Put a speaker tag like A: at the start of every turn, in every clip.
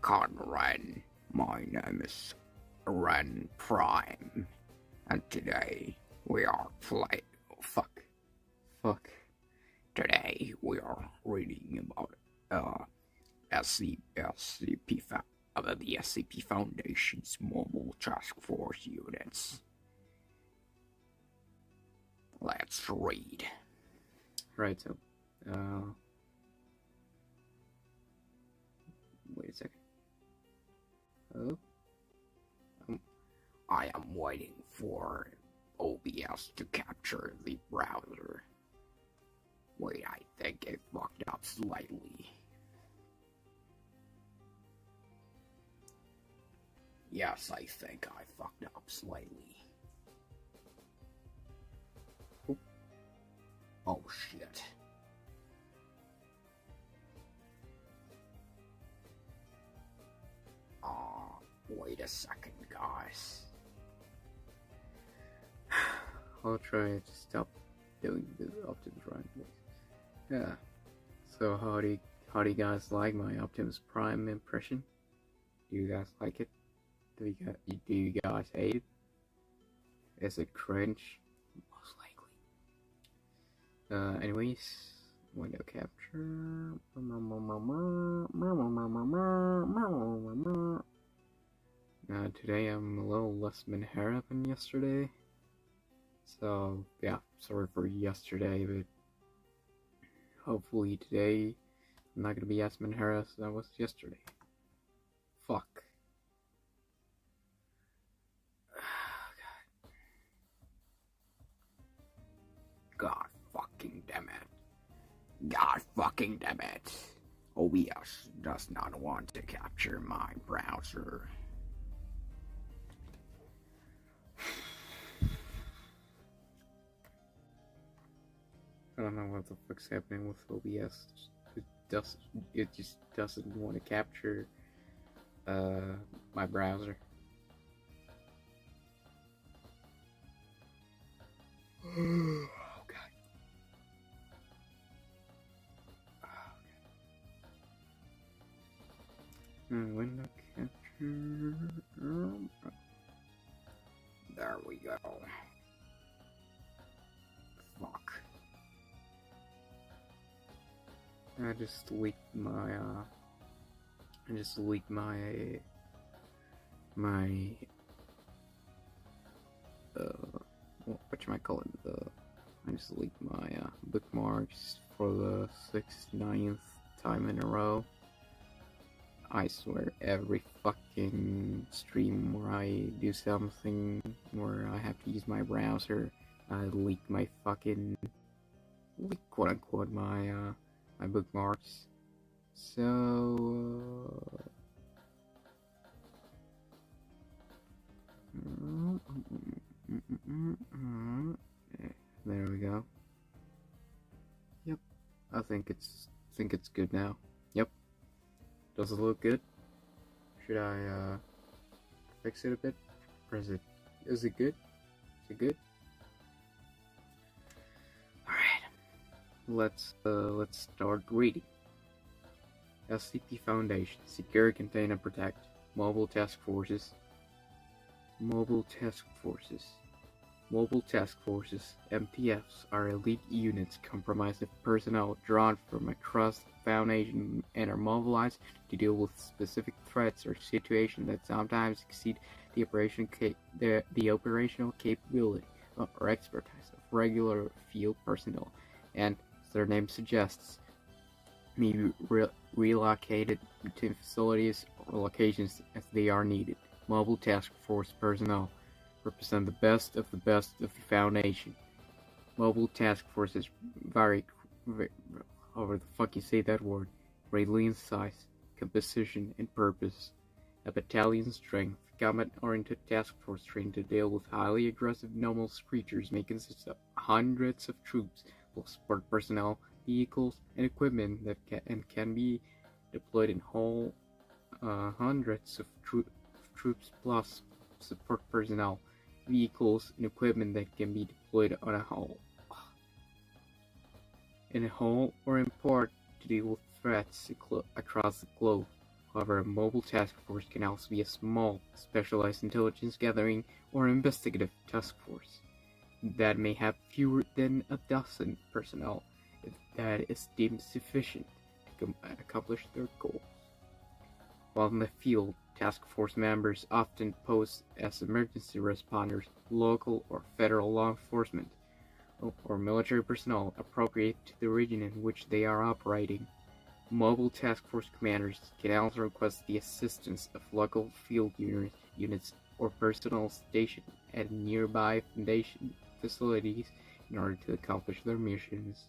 A: KonRen. My name is Ren Prime, and today we are playing. Today we are reading about the SCP Foundation's Mobile Task Force units. Let's read.
B: Right, so, wait a second. Oh?
A: I am waiting for OBS to capture the browser. Wait, I think it fucked up slightly. Yes, I think I fucked up slightly. Oh shit. Wait a second, guys.
B: I'll try to stop doing the Optimus Prime voice. Yeah. So how do you guys like my Optimus Prime impression? Do you guys like it? Do you guys hate it? Is it cringe? Most likely. Anyways, window capture. Today I'm a little less Minhara than yesterday. So, yeah, sorry for yesterday, but hopefully today I'm not gonna be as Minhara as I was yesterday. Fuck.
A: God fucking damn it. God fucking damn it. OBS does not want to capture my browser.
B: I don't know what the fuck's happening with OBS. It just doesn't want to capture my browser. Oh god. Window capture.
A: There we go. Fuck.
B: I just leaked my whatchamacallit, I just leaked my bookmarks for the 69th time in a row. I swear every fucking stream where I do something where I have to use my browser, I leak my fucking, quote unquote, my bookmarks. So there we go. Yep, I think it's good now. Yep. Does it look good? Should I fix it a bit? Or is it good? Is it good? Alright. Let's start reading. SCP Foundation. Secure, Contain, and Protect. Mobile Task Forces. Mobile Task Forces, MTFs, are elite units comprised of personnel drawn from across the Foundation and are mobilized to deal with specific threats or situations that sometimes exceed the operational capability or expertise of regular field personnel, and, as their name suggests, may be relocated to facilities or locations as they are needed. Mobile Task Force personnel represent the best of the Foundation. Mobile Task Forces vary, however the fuck you say that word, greatly in size, composition, and purpose. A battalion's strength, combat-oriented task force trained to deal with highly aggressive anomalous creatures may consist of hundreds of troops, plus support personnel, vehicles, and equipment that can be deployed in whole. Hundreds of troops plus support personnel, vehicles, and equipment that can be deployed on a whole. In whole or in part to deal with threats across the globe. However, a mobile task force can also be a small, specialized intelligence gathering or investigative task force that may have fewer than a dozen personnel if that is deemed sufficient to accomplish their goals. While in the field, task force members often pose as emergency responders, local or federal law enforcement, or military personnel appropriate to the region in which they are operating. Mobile task force commanders can also request the assistance of local field units or personnel stationed at nearby Foundation facilities in order to accomplish their missions.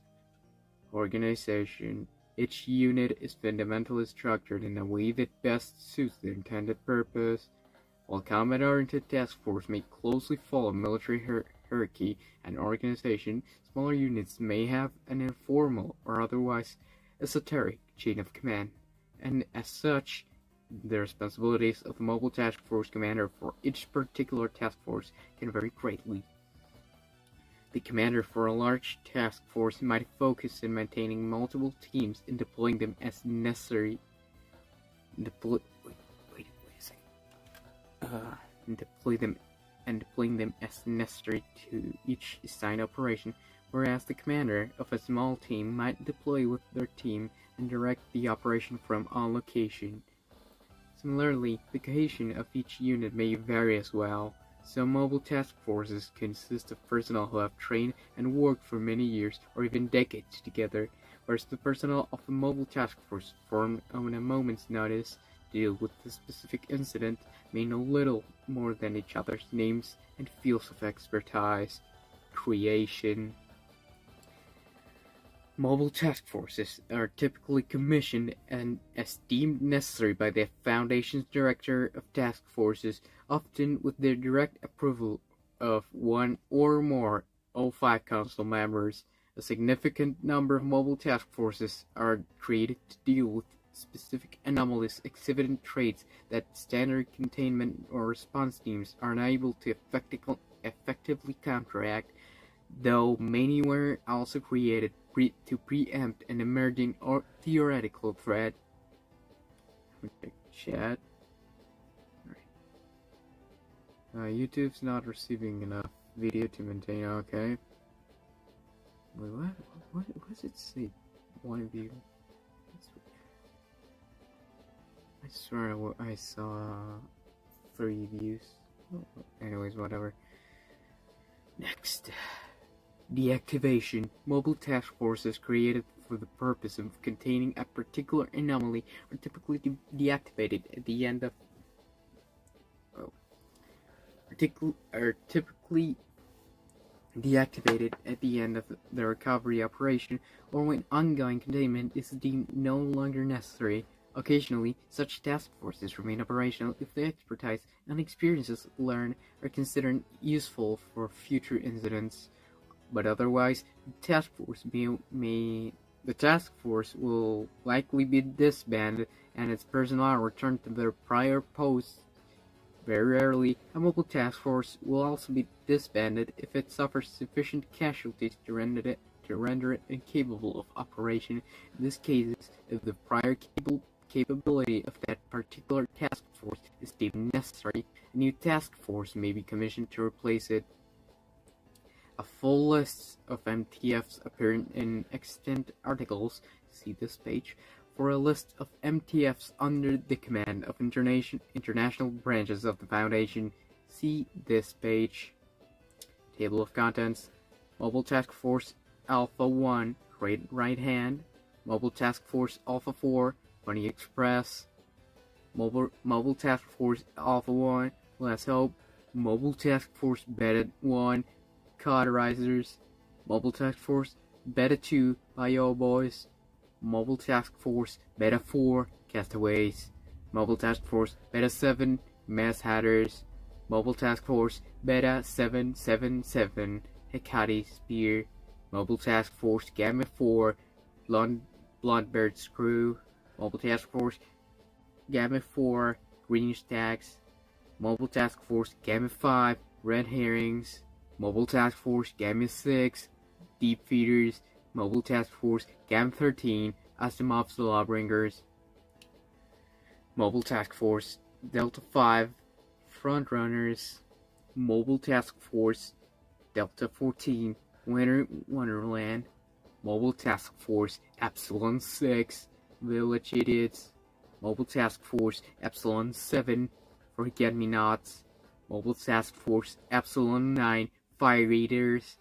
B: Organization. Each unit is fundamentally structured in a way that best suits their intended purpose. While combat-oriented task force may closely follow military hierarchy and organization, smaller units may have an informal or otherwise esoteric chain of command, and as such, the responsibilities of the mobile task force commander for each particular task force can vary greatly. The commander for a large task force might focus on maintaining multiple teams and deploying them as necessary. Deploying them as necessary to each assigned operation, whereas the commander of a small team might deploy with their team and direct the operation from on location. Similarly, the cohesion of each unit may vary as well. Some mobile task forces consist of personnel who have trained and worked for many years or even decades together, whereas the personnel of a mobile task force formed on a moment's notice to deal with the specific incident may know little more than each other's names and fields of expertise. Creation. Mobile task forces are typically commissioned and as deemed necessary by the Foundation's Director of Task Forces, often with the direct approval of one or more O5 Council members. A significant number of mobile task forces are created to deal with specific anomalies exhibiting traits that standard containment or response teams are unable to effectively counteract, though many were also created to preempt an emerging or theoretical threat. Chat. YouTube's not receiving enough video to maintain. Okay. Wait, what does it say? One view. I swear I saw 3 views. Anyways, whatever. Next. Deactivation. Mobile task forces created for the purpose of containing a particular anomaly are typically deactivated at the end of typically deactivated at the end of the recovery operation or when ongoing containment is deemed no longer necessary. Occasionally, such task forces remain operational if the expertise and experiences learned are considered useful for future incidents. But otherwise, the task force will likely be disbanded and its personnel returned to their prior posts. Very rarely, a mobile task force will also be disbanded if it suffers sufficient casualties to render it incapable of operation. In this case, if the prior capability of that particular task force is deemed necessary, a new task force may be commissioned to replace it. A full list of MTFs appear in extant articles. See this page for a list of MTFs under the command of international branches of the Foundation. See this page. Table of contents. Mobile Task Force Alpha 1, right hand. Mobile Task Force Alpha 4, Bunny Express. Mobile Task Force Alpha 1, Last Hope. Mobile Task Force Beta 1, Cauterizers. Mobile Task Force Beta 2, Bio Boys. Mobile Task Force Beta 4, Castaways. Mobile Task Force Beta 7, Mass Hatters. Mobile Task Force Beta 777, Hecate Spear. Mobile Task Force Gamma 4, Blondbird's Crew. Mobile Task Force Gamma 4, Green Stacks. Mobile Task Force Gamma 5, Red Herrings. Mobile Task Force Gamma 6, Deep Feeders. Mobile Task Force Gamma 13, Asimov's Lawbringers. Mobile Task Force Delta 5 Frontrunners, Mobile Task Force Delta 14 Winter Wonderland, Mobile Task Force Epsilon 6 Village Idiots, Mobile Task Force Epsilon 7 Forget-Me-Nots, Mobile Task Force Epsilon 9 Fire Eaters,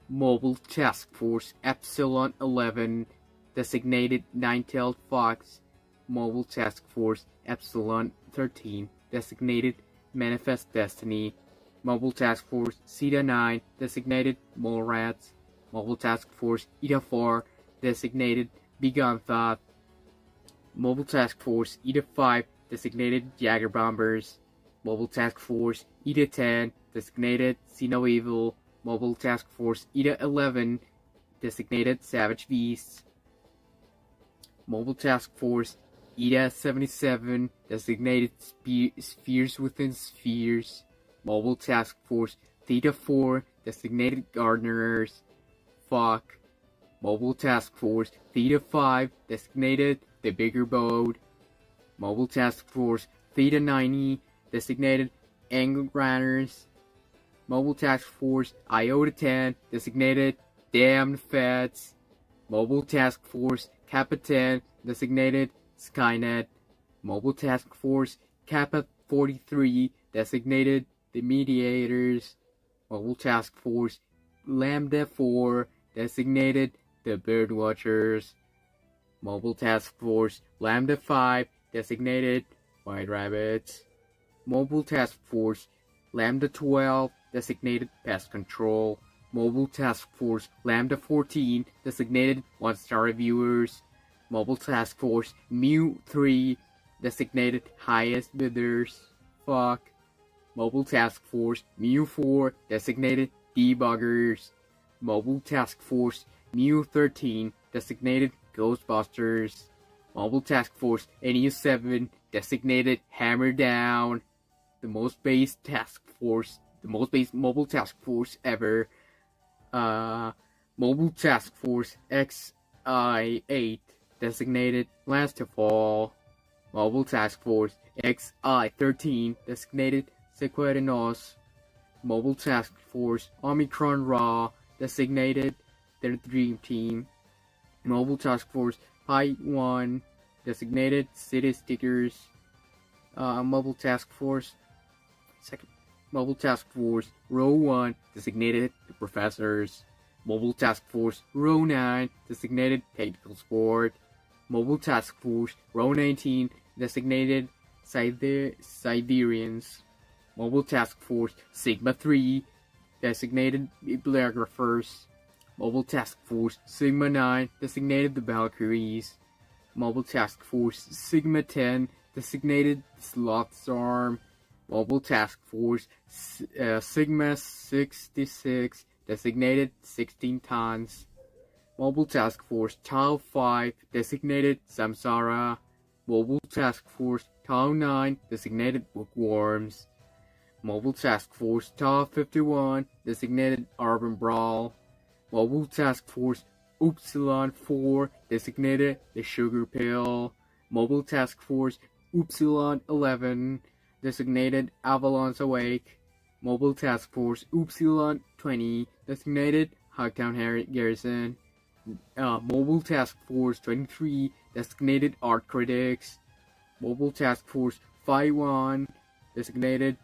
B: Mobile Task Force Epsilon 11 Designated Nine-Tailed Fox, Mobile Task Force Epsilon 13 Designated Manifest Destiny, Mobile Task Force Zeta 9 Designated Mole Rats, Mobile Task Force Eta 4 Designated Begone Thought, Mobile Task Force Eta 5 Designated Jagger Bombers, Mobile Task Force Eta 10 Designated See No Evil, Mobile Task Force Eta 11 Designated Savage Beasts, Mobile Task Force Eta 77 Designated Spheres Within Spheres, Mobile Task Force Theta 4 Designated Gardeners, Fuck, Mobile Task Force Theta 5 Designated The Bigger Boat, Mobile Task Force Theta 90 Designated Angle Runners, Mobile Task Force Iota 10 Designated Damned Feds, Mobile Task Force Kappa 10 Designated Skynet, Mobile Task Force Kappa 43 Designated The Mediators, Mobile Task Force Lambda 4 Designated The Birdwatchers, Mobile Task Force Lambda 5 Designated White Rabbits, Mobile Task Force Lambda 12 Designated Pest Control, Mobile Task Force Lambda 14 Designated One-Star Reviewers, Mobile Task Force Mu 3 Designated Highest Bidders, Fuck, Mobile Task Force Mu 4 Designated Debuggers, Mobile Task Force Mu 13 Designated Ghostbusters, Mobile Task Force NU 7 Designated Hammer Down, the most base mobile task force ever, Mobile Task Force XI-8 Designated Last to Fall, Mobile Task Force XI-13 Designated Sequerinos, Mobile Task Force Omicron Raw Designated Their Dream Team, Mobile Task Force Pi 1 Designated City Stickers, Mobile Task Force Row 1 Designated The Professors, Mobile Task Force Row 9 Designated Tactical Sport, Mobile Task Force Row 19 Designated Siberians, Mobile Task Force Sigma 3 Designated Bibliographers, Mobile Task Force Sigma 9 Designated The Valkyries, Mobile Task Force Sigma 10 Designated Sloth's Arm, Mobile Task Force Sigma 66 Designated 16 Tons, Mobile Task Force Tau 5 Designated Samsara, Mobile Task Force Tau 9 Designated Bookworms, Mobile Task Force Tau 51 Designated Urban Brawl, Mobile Task Force Upsilon 4 Designated The Sugar Pill, Mobile Task Force Upsilon 11 Designated Avalon's Awake, Mobile Task Force Upsilon 20 Designated Hogtown Garrison, Mobile Task Force 23 Designated Art Critics, Mobile Task Force Phi 1 Designated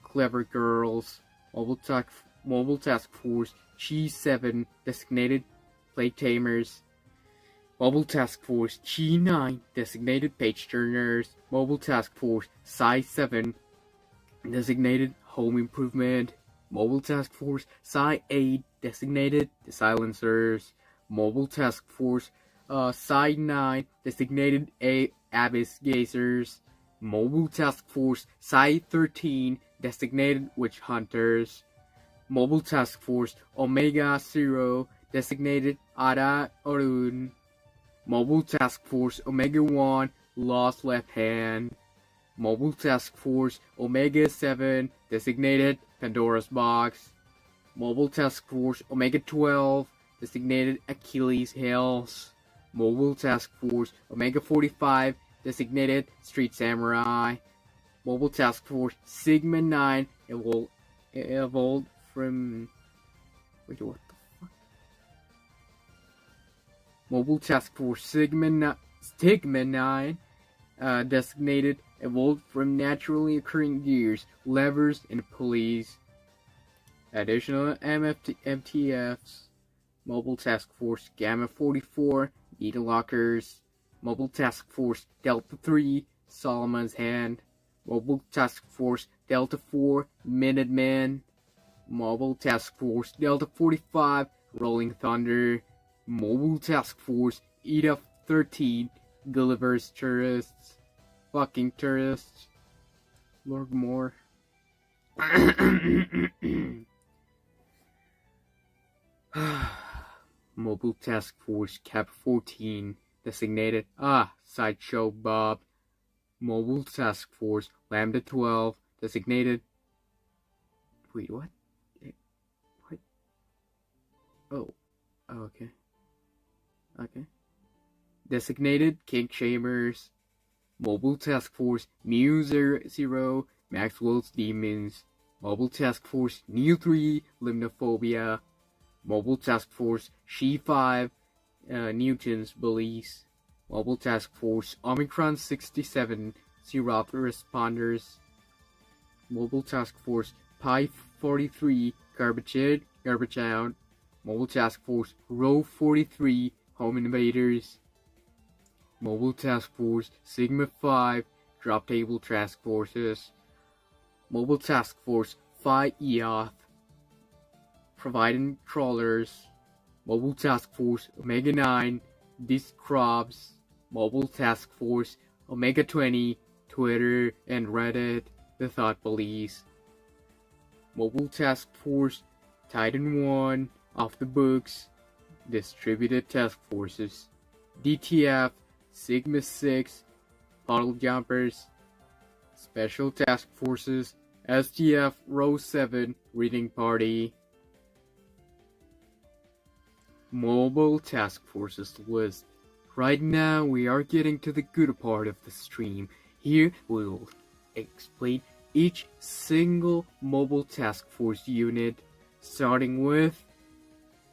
B: Clever Girls, Mobile Task Force Chi 7 Designated Plate Tamers, Mobile Task Force Chi 9 Designated Page Turners, Mobile Task Force Psi 7 Designated Home Improvement, Mobile Task Force Psi 8 Designated The Silencers, Mobile Task Force Psi 9 Designated Abyss Gazers, Mobile Task Force Psi 13 Designated Witch Hunters, Mobile Task Force Omega 0 Designated Ara Orun, Mobile Task Force Omega 1 Lost Left Hand, Mobile Task Force Omega 7 Designated Pandora's Box, Mobile Task Force Omega 12 Designated Achilles Heels, Mobile Task Force Omega 45 designated Street Samurai. Mobile Task Force Sigma 9 evolved from... Wait, what the fuck? Mobile Task Force Sigma 9 designated evolved from naturally occurring gears, levers, and pulleys. Additional MTFs. Mobile Task Force Gamma 44 Needle Lockers. Mobile Task Force Delta 3 Solomon's Hand. Mobile Task Force Delta 4 Minutemen. Mobile Task Force Delta 45 Rolling Thunder. Mobile Task Force EDF 13 Gulliver's Tourists. Fucking tourists. Lord Moore. Mobile Task Force Cap 14 designated Sideshow Bob. Mobile Task Force Lambda 12 designated... Wait, what? What? Oh, okay. Okay. Designated King Chambers. Mobile Task Force Mu 0 Maxwell's Demons. Mobile Task Force Neo 3 Limnophobia. Mobile Task Force She 5 Newton's Beliefs. Mobile Task Force Omicron 67 Zeroth Responders. Mobile Task Force Pi 43 Garbage In, Garbage Out. Mobile Task Force Row 43 Home Invaders. Mobile Task Force Sigma 5 Drop Table Task Forces. Mobile Task Force Phi Eoth Providing Trawlers. Mobile Task Force Omega 9 Discrobs. Mobile Task Force Omega 20 Twitter and Reddit The Thought Police. Mobile Task Force Titan 1 Off the Books Distributed Task Forces. DTF Sigma 6 Puddle Jumpers. Special Task Forces STF Row 7 Reading Party. Mobile Task Forces list. Right now we are getting to the good part of the stream. Here we will explain each single Mobile Task Force unit, starting with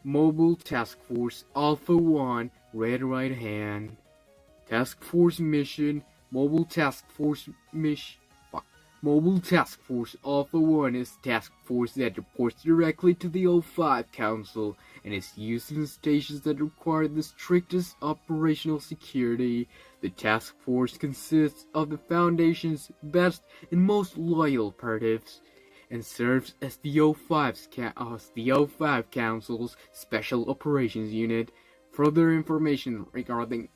B: Mobile Task Force Alpha 1 Red Right Hand. Task Force Mission. Mobile Task Force Mobile Task Force Alpha 1 is a task force that reports directly to the O5 Council and is used in stations that require the strictest operational security. The task force consists of the Foundation's best and most loyal operatives and serves as the O5 Council's Special Operations Unit. Further information regarding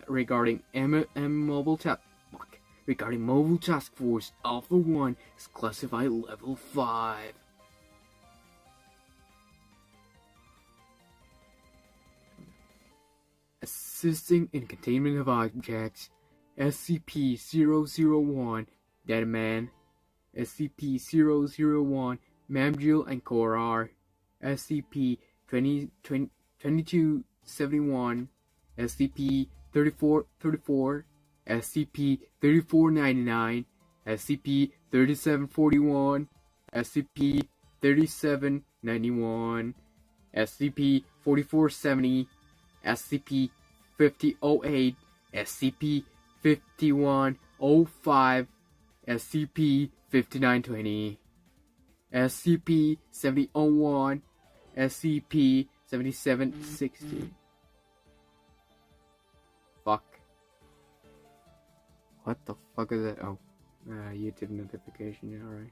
B: Mobile Task Force Alpha 1 is classified Level 5. Assisting in containment of objects. SCP-001 Deadman. SCP-001 Mamjil and Korar. SCP-2271. SCP-3434. SCP-3499, SCP-3741, SCP-3791, SCP-4470, SCP-5008, SCP-5105, SCP-5920, SCP-7001, SCP-7760. Fuck. What the fuck is that? Oh, YouTube notification, yeah, alright.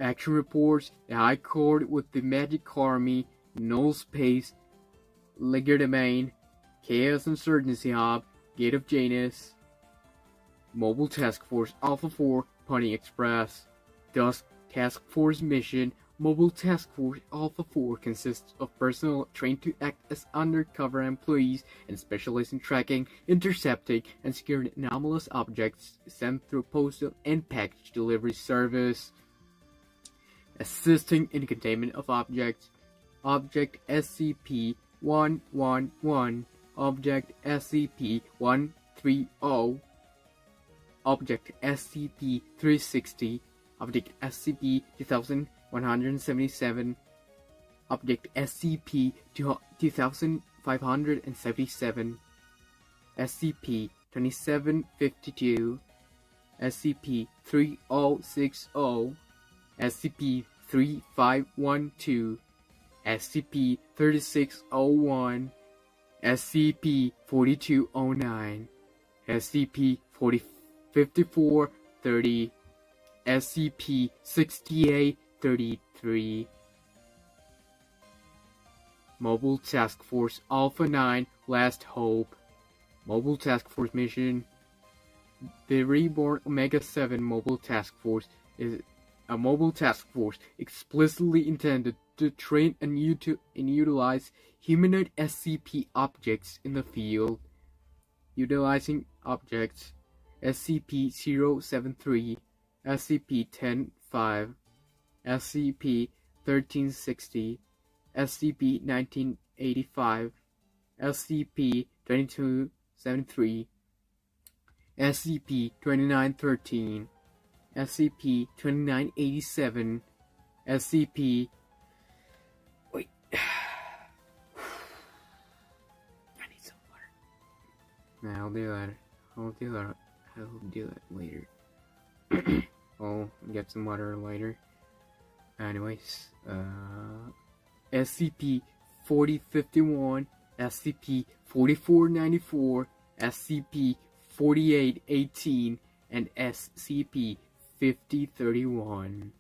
B: Action reports, the High Court with the Magic Army, Null Space, Legerdemain, Chaos Insurgency Hub, Gate of Janus, Mobile Task Force Alpha 4, Pony Express, Dusk Task Force Mission. Mobile Task Force Alpha 4 consists of personnel trained to act as undercover employees and specialize in tracking, intercepting, and securing anomalous objects sent through postal and package delivery service. Assisting in containment of objects. Object SCP-111, Object SCP-130, Object SCP-360, Object SCP-2177, Object SCP-2577, SCP-2752, SCP-3060, SCP-3512, SCP-3601, SCP-4209, SCP-5430, SCP-6833. Mobile Task Force Alpha 9 Last Hope. Mobile Task Force Mission. The Reborn Omega-7 Mobile Task Force is a mobile task force explicitly intended to train and utilize humanoid SCP objects in the field. Utilizing objects SCP-073, SCP-10-5, SCP-1360, SCP-1985, SCP-2273, SCP-2913, SCP-2987, SCP... Wait. I need some water. Nah, I'll do that. I'll do that later. I'll get some water later. Anyways, SCP-4051, SCP-4494, SCP-4818, and SCP-5031.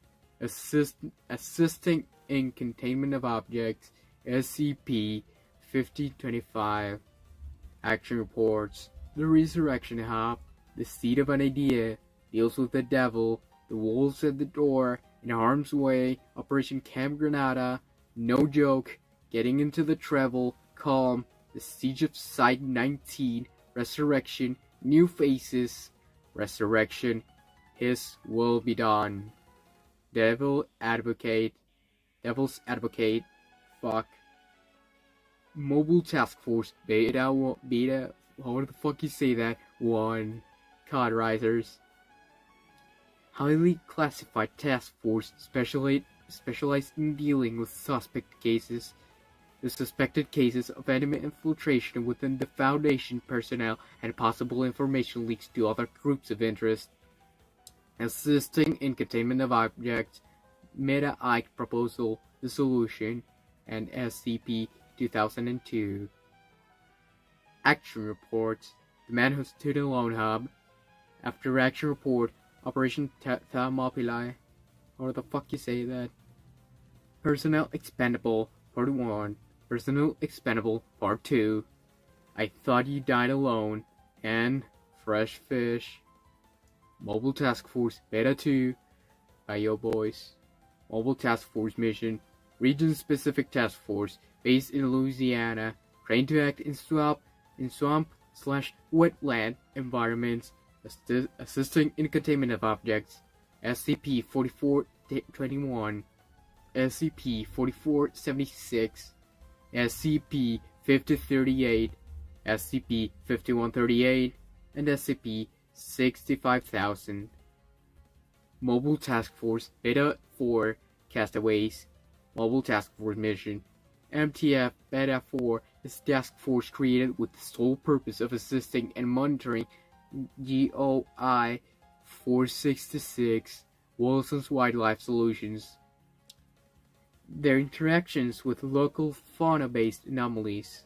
B: Assisting in containment of objects, SCP-5025. Action reports. The Resurrection Hub, the seed of an idea, deals with the devil, the wolves at the door, in harm's way, Operation Camp Granada, no joke, getting into the Treble, Calm, the Siege of Site 19, Resurrection, New Faces, Resurrection, His Will Be Done. Devil's Advocate, fuck. Mobile Task Force, Beta, how the fuck you say that? 1. Cod Risers. Highly classified task force specialized in dealing with suspect cases. The suspected cases of enemy infiltration within the Foundation personnel and possible information leaks to other groups of interest. Assisting in containment of objects, Meta-Ike Proposal, The Solution, and SCP-2002. Action Reports, The Man Who Stood Alone Hub. After Action Report, Operation Thermopylae. Or the fuck you say that? Personnel Expendable, Part 1. Personnel Expendable, Part 2. I Thought You Died Alone. And Fresh Fish. Mobile Task Force Beta 2. Yo boys. Mobile Task Force Mission. Region-specific task force based in Louisiana. Trained to act in swamp/wetland environments. Assisting in containment of objects. SCP-4421, SCP-4476, SCP-5038, SCP-5138, and SCP-65000. Mobile Task Force Beta 4 Castaways. Mobile Task Force Mission. MTF Beta 4 is a task force created with the sole purpose of assisting and monitoring GOI 466 Wilson's Wildlife Solutions. Their interactions with local fauna-based anomalies.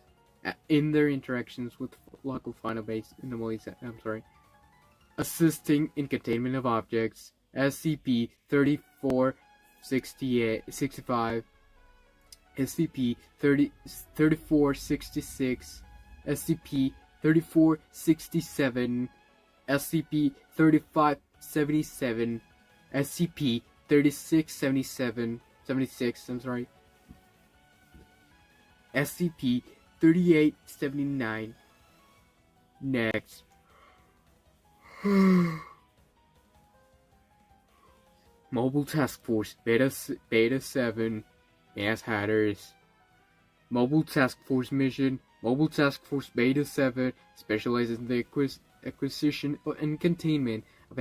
B: Assisting in containment of objects. SCP-3465, SCP-3466, SCP-3467, SCP-3577, SCP-3676, SCP-3879. Next. Mobile Task Force Beta 7 Mass Hatters. Mobile Task Force Mission. Mobile Task Force Beta 7 specializes in the acquisition and containment of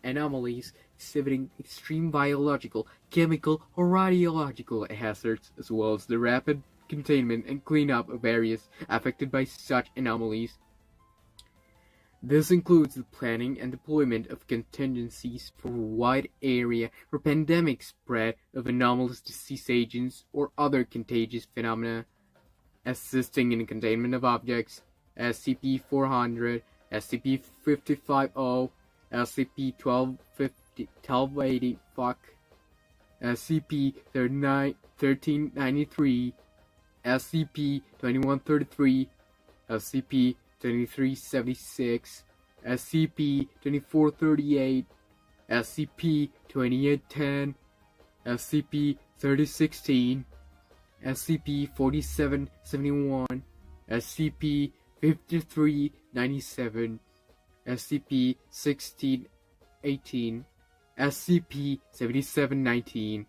B: anomalies exhibiting extreme biological, chemical, or radiological hazards, as well as the rapid containment and cleanup of areas affected by such anomalies. This includes the planning and deployment of contingencies for a wide area for pandemic spread of anomalous disease agents or other contagious phenomena, assisting in the containment of objects, SCP-400, SCP-55-0, SCP-1280, SCP-1393, SCP-2133, SCP-2376, SCP-2438, SCP-2810, SCP-3016, SCP-4771, SCP-5397, SCP-1618, SCP-7719.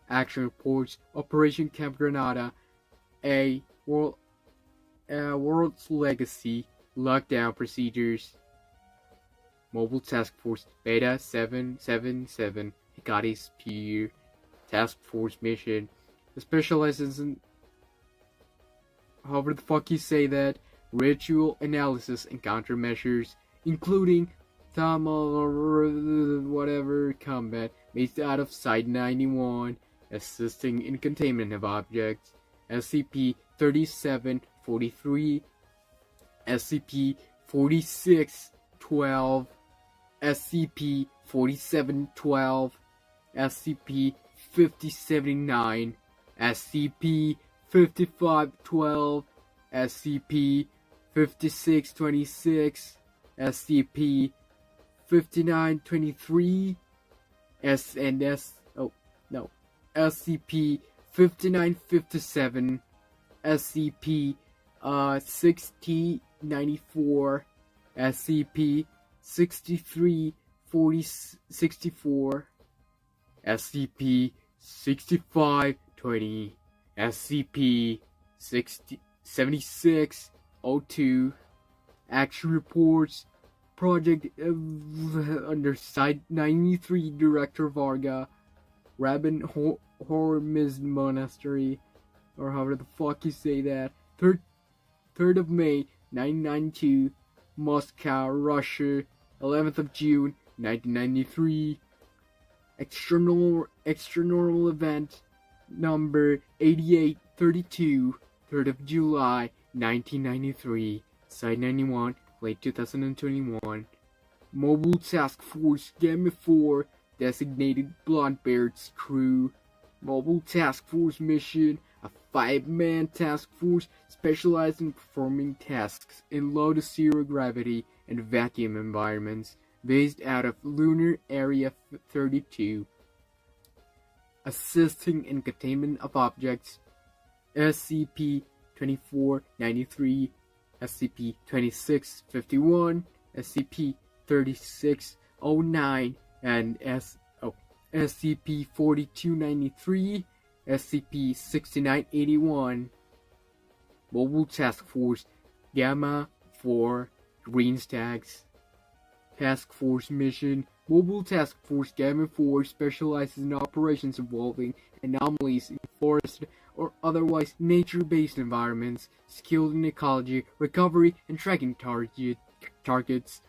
B: Action Reports: Operation Camp Granada, A World's Legacy, Lockdown Procedures. Mobile Task Force Beta 777, Hikaris Pier. Task Force Mission. It specializes in, however the fuck you say that, ritual analysis and countermeasures, including whatever combat, based out of Site-91, assisting in containment of objects, SCP-3743, SCP-4612, SCP-4712, SCP-5079, SCP-5512, SCP-5626, SCP-5923, SCP-5957, SCP-6094, SCP-6364, SCP-6520, SCP-7602. Action Reports: Project under Site-93, Director Varga, Rabin Hormizd Monastery, or however the fuck you say that. 3rd of May, 1992, Moscow, Russia. 11th of June, 1993. Extranormal event number 8832, 3rd of July, 1993. Site-91, late 2021. Mobile Task Force Gamma 4, designated Blondbeard's crew. Mobile Task Force mission: a 5-man task force specialized in performing tasks in low to zero gravity and vacuum environments, based out of Lunar Area 32. Assisting in containment of objects: SCP-2493, SCP-2651, SCP-3609, and SCP-4293, SCP-6981. Mobile Task Force Gamma 4, Green Stags. Task Force Mission: Mobile Task Force Gamma 4 specializes in operations involving anomalies in forest or otherwise nature-based environments, skilled in ecology, recovery, and tracking targets.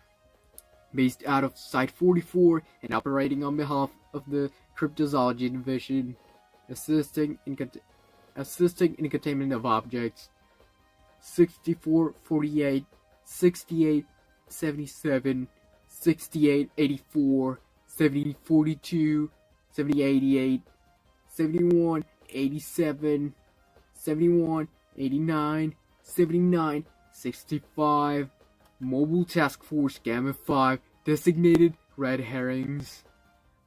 B: Based out of Site-44 and operating on behalf of the Cryptozoology Division. Assisting in containment of objects: 6448, 6877, 6884, 7042, 7088, 7187, 7189, 7965. Mobile Task Force Gamma 5, designated Red Herrings.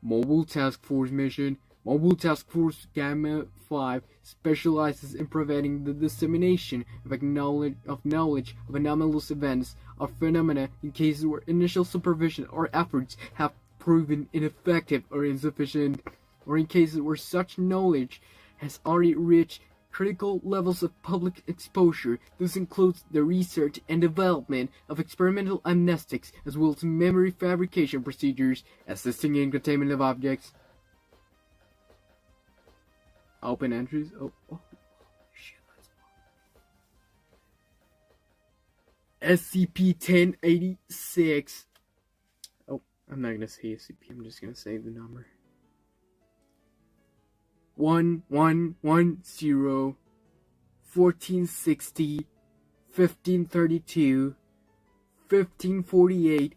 B: Mobile Task Force Mission: Mobile Task Force Gamma 5 specializes in preventing the dissemination of knowledge of anomalous events or phenomena in cases where initial supervision or efforts have proven ineffective or insufficient, or in cases where such knowledge has already reached critical levels of public exposure. This includes the research and development of experimental amnestics, as well as memory fabrication procedures, assisting in containment of objects. Open entries. Oh shit, that's SCP-1086. Oh, I'm not gonna say SCP, I'm just gonna say the number. 1110 1460 1532 1548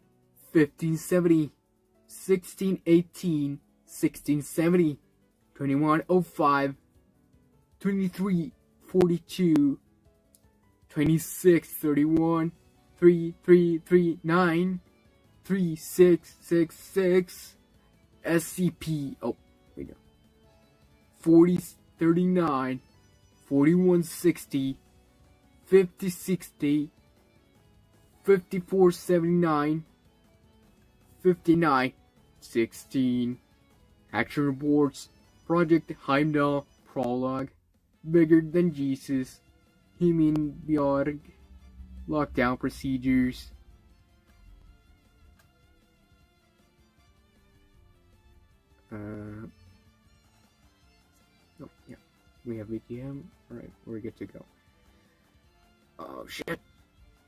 B: 1570 1618 1670 2105 2342 2631 3339 3666 SCP. Oh, wait no. 4039 4160 5060 5479 5916. Action reports. Project Heimdall Prologue. Bigger than Jesus. Himmelbjörg. Lockdown procedures. Oh, yeah. We have VTM. Alright, we're good to go.
A: Oh shit.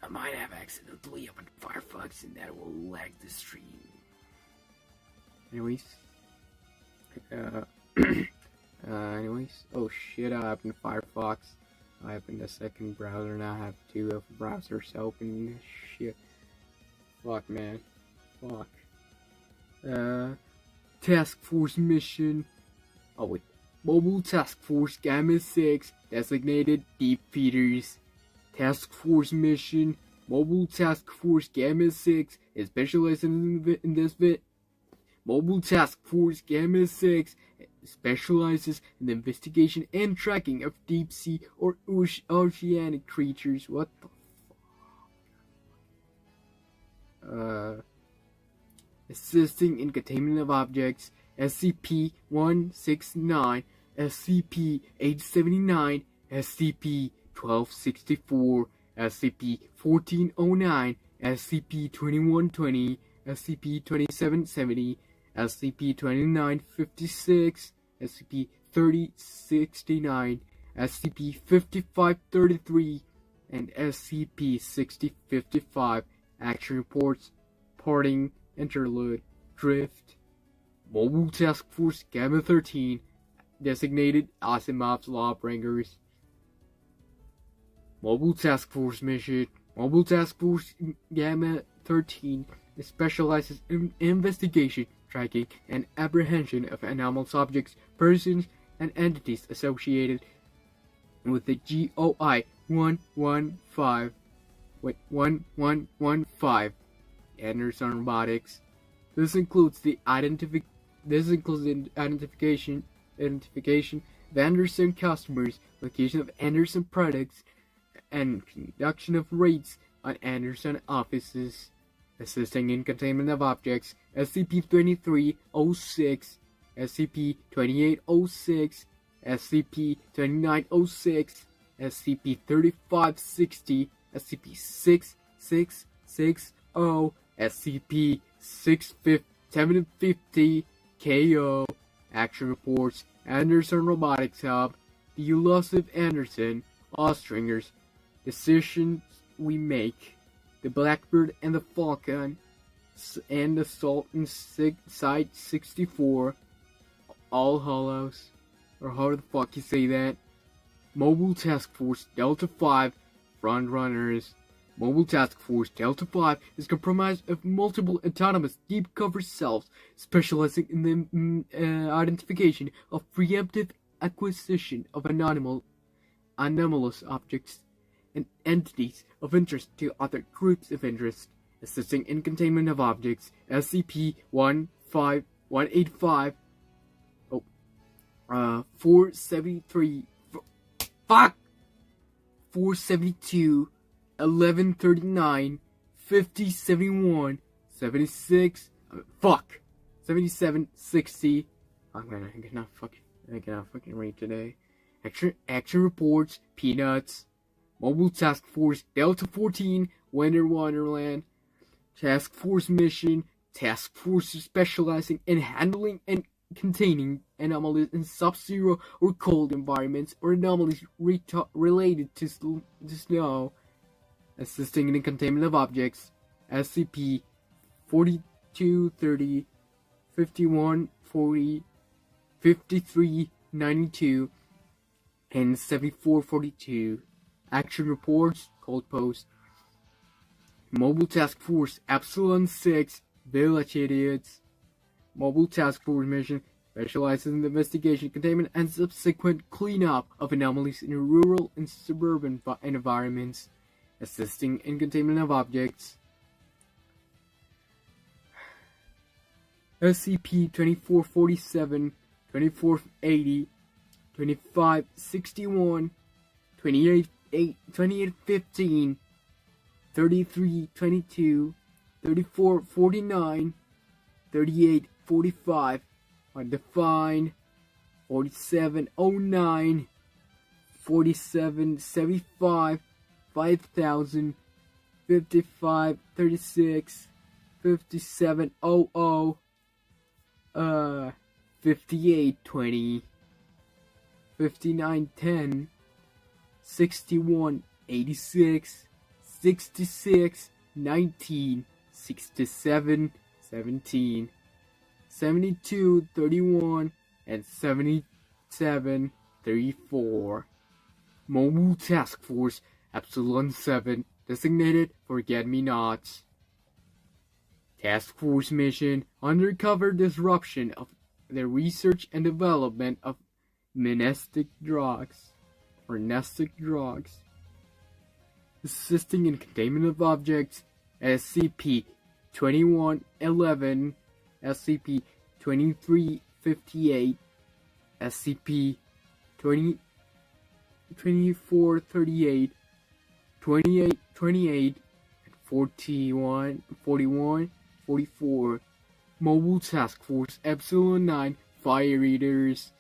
A: I might have accidentally opened Firefox and that will lag the stream.
B: Anyways. Oh shit, I opened Firefox. I opened a second browser, now I have two browsers open. Shit. Fuck, man. Fuck. Task Force mission. Oh wait. Mobile Task Force Gamma 6, designated Deep Feeders. Task Force mission. Mobile Task Force Gamma 6 is specialized in this bit. Mobile Task Force Gamma 6 specializes in the investigation and tracking of deep sea or oceanic creatures. What the fuck? Assisting in containment of objects. SCP-169, SCP-879, SCP-1264, SCP-1409, SCP-2120, SCP-2770, SCP-2956, SCP-3069, SCP-5533, and SCP-6055. Action reports. Parting. Interlude. Drift. Mobile Task Force Gamma 13, designated Asimov's Lawbringers. Mobile Task Force mission. Mobile Task Force Gamma 13 specializes in investigation, tracking, and apprehension of anomalous objects, persons, and entities associated with the GOI 1115 Anderson Robotics. This includes the identification of Anderson customers, location of Anderson products, and conduction of raids on Anderson offices. Assisting in containment of objects. SCP-2306, SCP-2806, SCP-2906, SCP-3560, SCP-6660, SCP-750, KO. Action reports. Anderson Robotics Hub. The elusive Anderson. Ostringers. Decisions we make. The Blackbird and the Falcon. And the Sultan Site 64. All Hollows. Or how the fuck you say that? Mobile Task Force Delta 5. Frontrunners. Mobile Task Force Delta 5 is comprised of multiple autonomous deep cover cells specializing in the identification of preemptive acquisition of anomalous objects and entities of interest to other groups of interest, assisting in containment of objects. SCP-185 473 472 1139 5071 76 7760. I cannot fucking read today. Action reports, Peanuts. Mobile Task Force, Delta 14, Winter Wonderland. Task Force Mission, Task Force specializing in handling and containing anomalies in sub-zero or cold environments or anomalies related to snow. Assisting in the containment of objects. SCP 4230, 5140, 5392, and 7442. Action reports, Cold Post. Mobile Task Force Epsilon 6, Village Idiots. Mobile Task Force Mission specializes in the investigation, containment, and subsequent cleanup of anomalies in rural and suburban environments. Assisting in containment of objects. SCP-2447, 2480, 2561, 2815, 3322, 3449, 3845, undefined, 4709, 4775, 5000, 5536, 5700, 5820, 5910, 6186, 66 19, 67 17, 72 31, and 77 34. Mobile Task Force Epsilon 7, designated Forget-Me-Nots. Task Force Mission, Undercover Disruption of the Research and Development of Nestic Drugs. Assisting in Containment of Objects, SCP-2111, SCP-2358, SCP-2438, 2828, and 41, 44. Mobile Task Force Epsilon 9, Fire Eaters.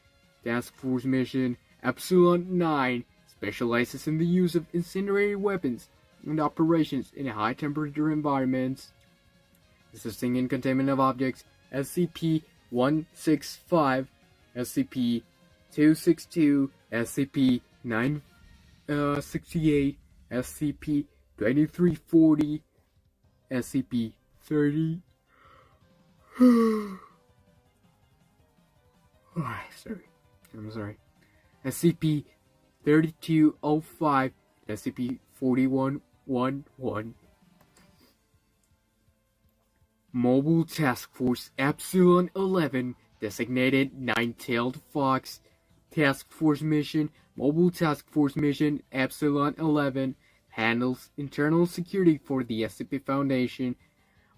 B: Task Force Mission Epsilon 9 specializes in the use of incendiary weapons and operations in high-temperature environments. Assisting in containment of objects, SCP-165, SCP-262, SCP-968, SCP-2340, SCP-30. I'm sorry. SCP-3205, SCP-4111. Mobile Task Force Epsilon 11, designated Nine-Tailed Fox. Task Force Mission, Mobile Task Force Mission Epsilon 11, handles internal security for the SCP Foundation.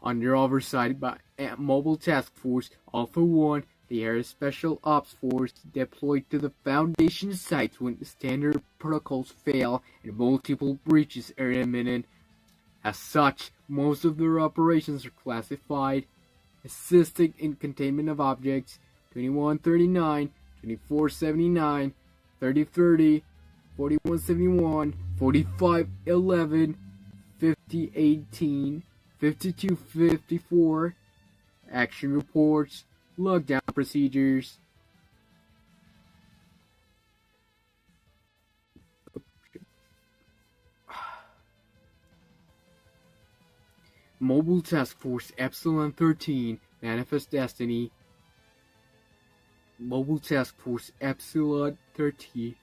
B: Under oversight by Mobile Task Force Alpha 1, the Air Special Ops Force deployed to the Foundation sites when standard protocols fail and multiple breaches are imminent. As such, most of their operations are classified. Assisting in containment of objects, 2139, 2479, 3030, 4171, 4511, 5018, 5254. Action reports, lockdown procedures. Mobile Task Force Epsilon 13, Manifest Destiny. Mobile Task Force Epsilon 13.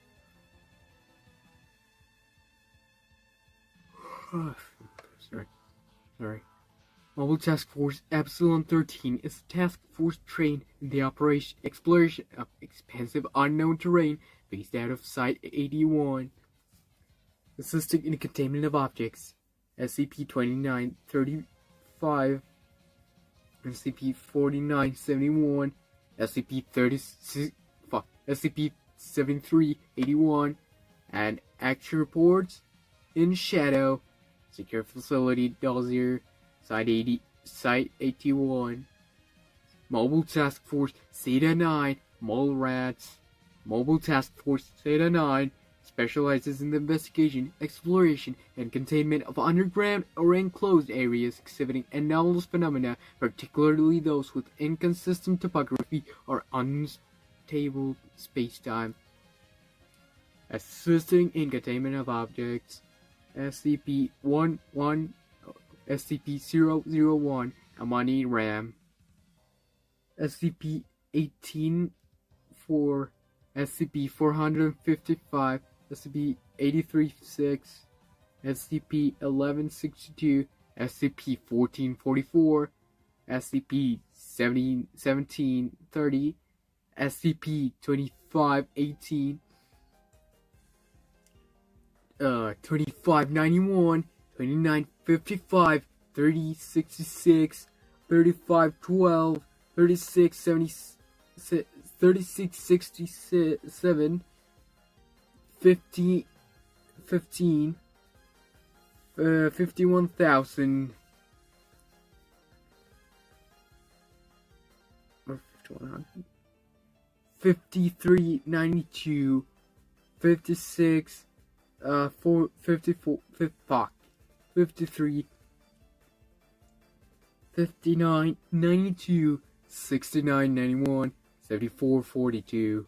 B: Sorry. Mobile Task Force Epsilon 13 is a task force trained in the exploration of expansive unknown terrain based out of Site-81. Assisting in the containment of objects, SCP-2935, SCP-4971, SCP-7381, and action reports in Shadow, Secure Facility Dozier, Site 81. Mobile Task Force Zeta 9, Mole Rats. Mobile Task Force Theta 9 specializes in the investigation, exploration, and containment of underground or enclosed areas exhibiting anomalous phenomena, particularly those with inconsistent topography or unstable spacetime. Assisting in containment of objects, SCP-001 Amani RAM, SCP-18 for SCP-455, SCP-83-6, SCP-1162, SCP-1444, SCP-1730, SCP-2518, 2591, 2955, 3066, 3512, 3676, 3667, 50, 15, 51,000, or 5100, 5392, 56, 54, 53, 59, 92, 69, 91, 74, 42.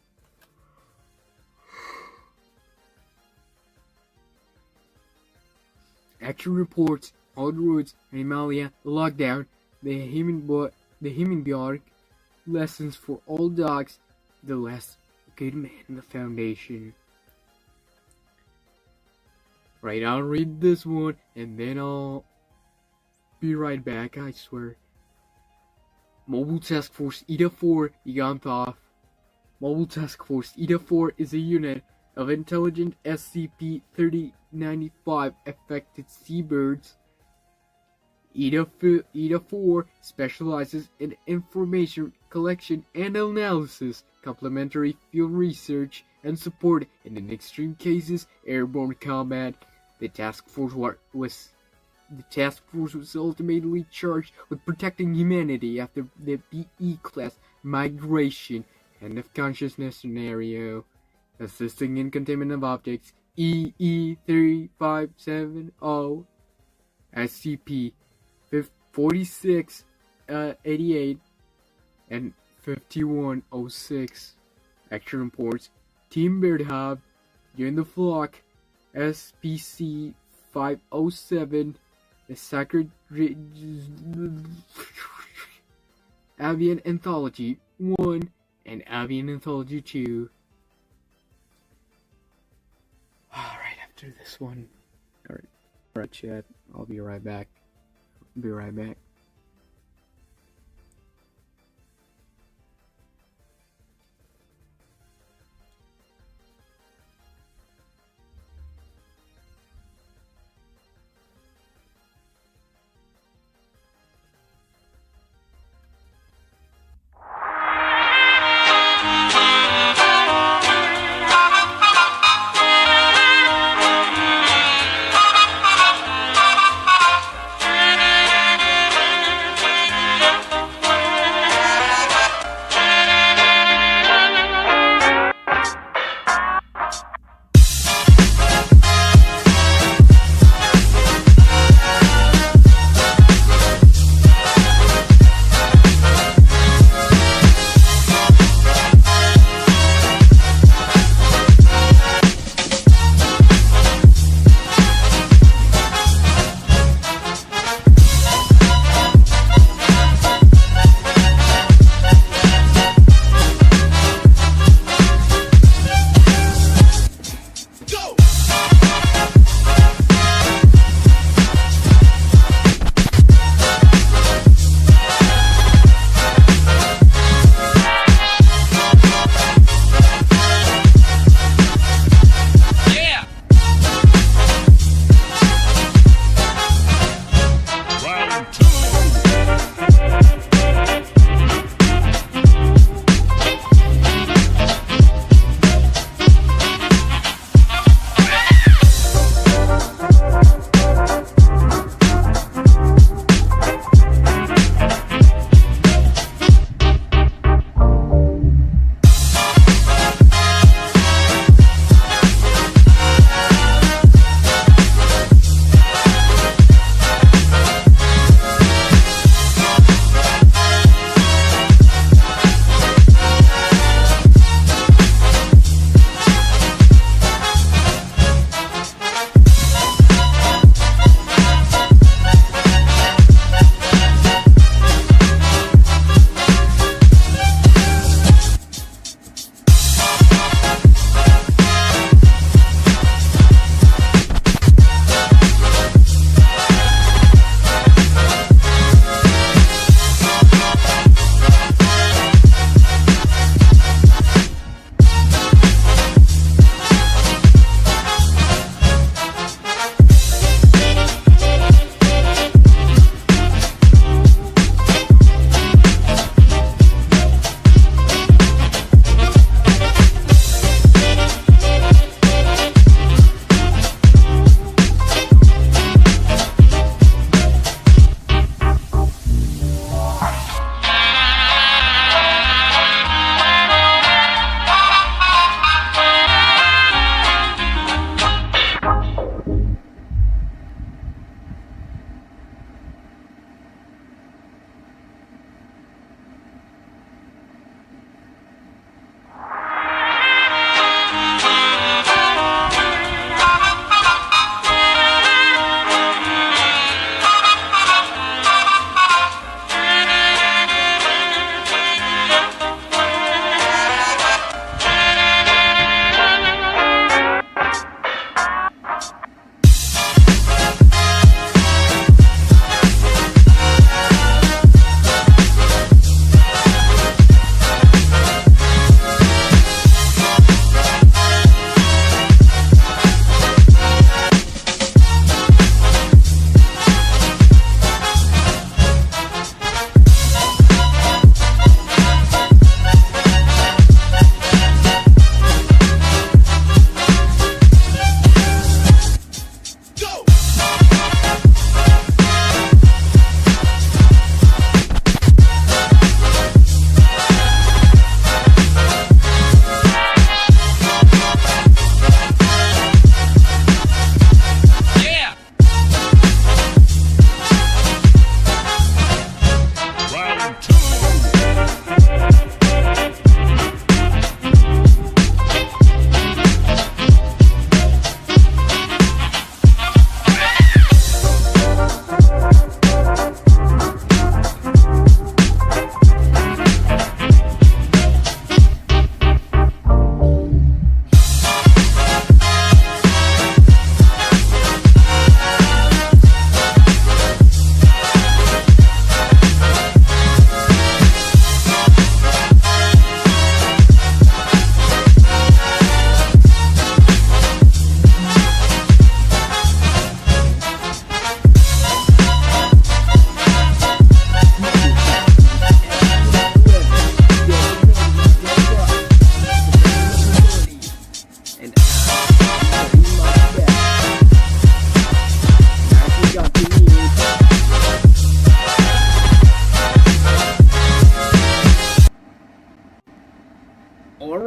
B: Action reports, all roads, Animalia, the lockdown, the Hummingbird, lessons for all dogs, the last good man in the Foundation. Right, I'll read this one, and then I'll be right back, I swear. Mobile Task Force ETA-4 Egonthov. Mobile Task Force ETA-4 is a unit of intelligent SCP-3095 affected seabirds. ETA-4 specializes in information collection and analysis, complementary field research, and support, and in extreme cases, airborne combat. The task force was ultimately charged with protecting humanity after the BE-class migration end of consciousness scenario, assisting in containment of objects EE-3570, SCP-4688, and 5106. Action reports: Team Bird Hub, Join the Flock, SPC-507, the Sacred Avian Anthology 1, and Avian Anthology 2. Alright, after this one. Alright, chat. I'll be right back.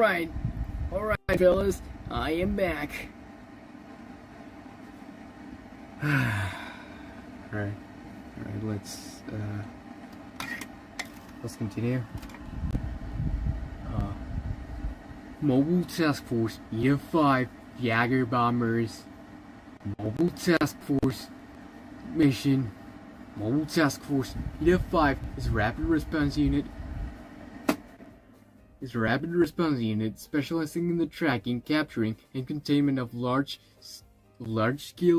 A: Alright, fellas, I am back.
B: Alright, let's continue. Mobile Task Force EF5 Jagger Bombers. Mobile Task Force Mission. Mobile Task Force EF5 is a rapid response unit. Specializing in the tracking, capturing, and containment of large-scale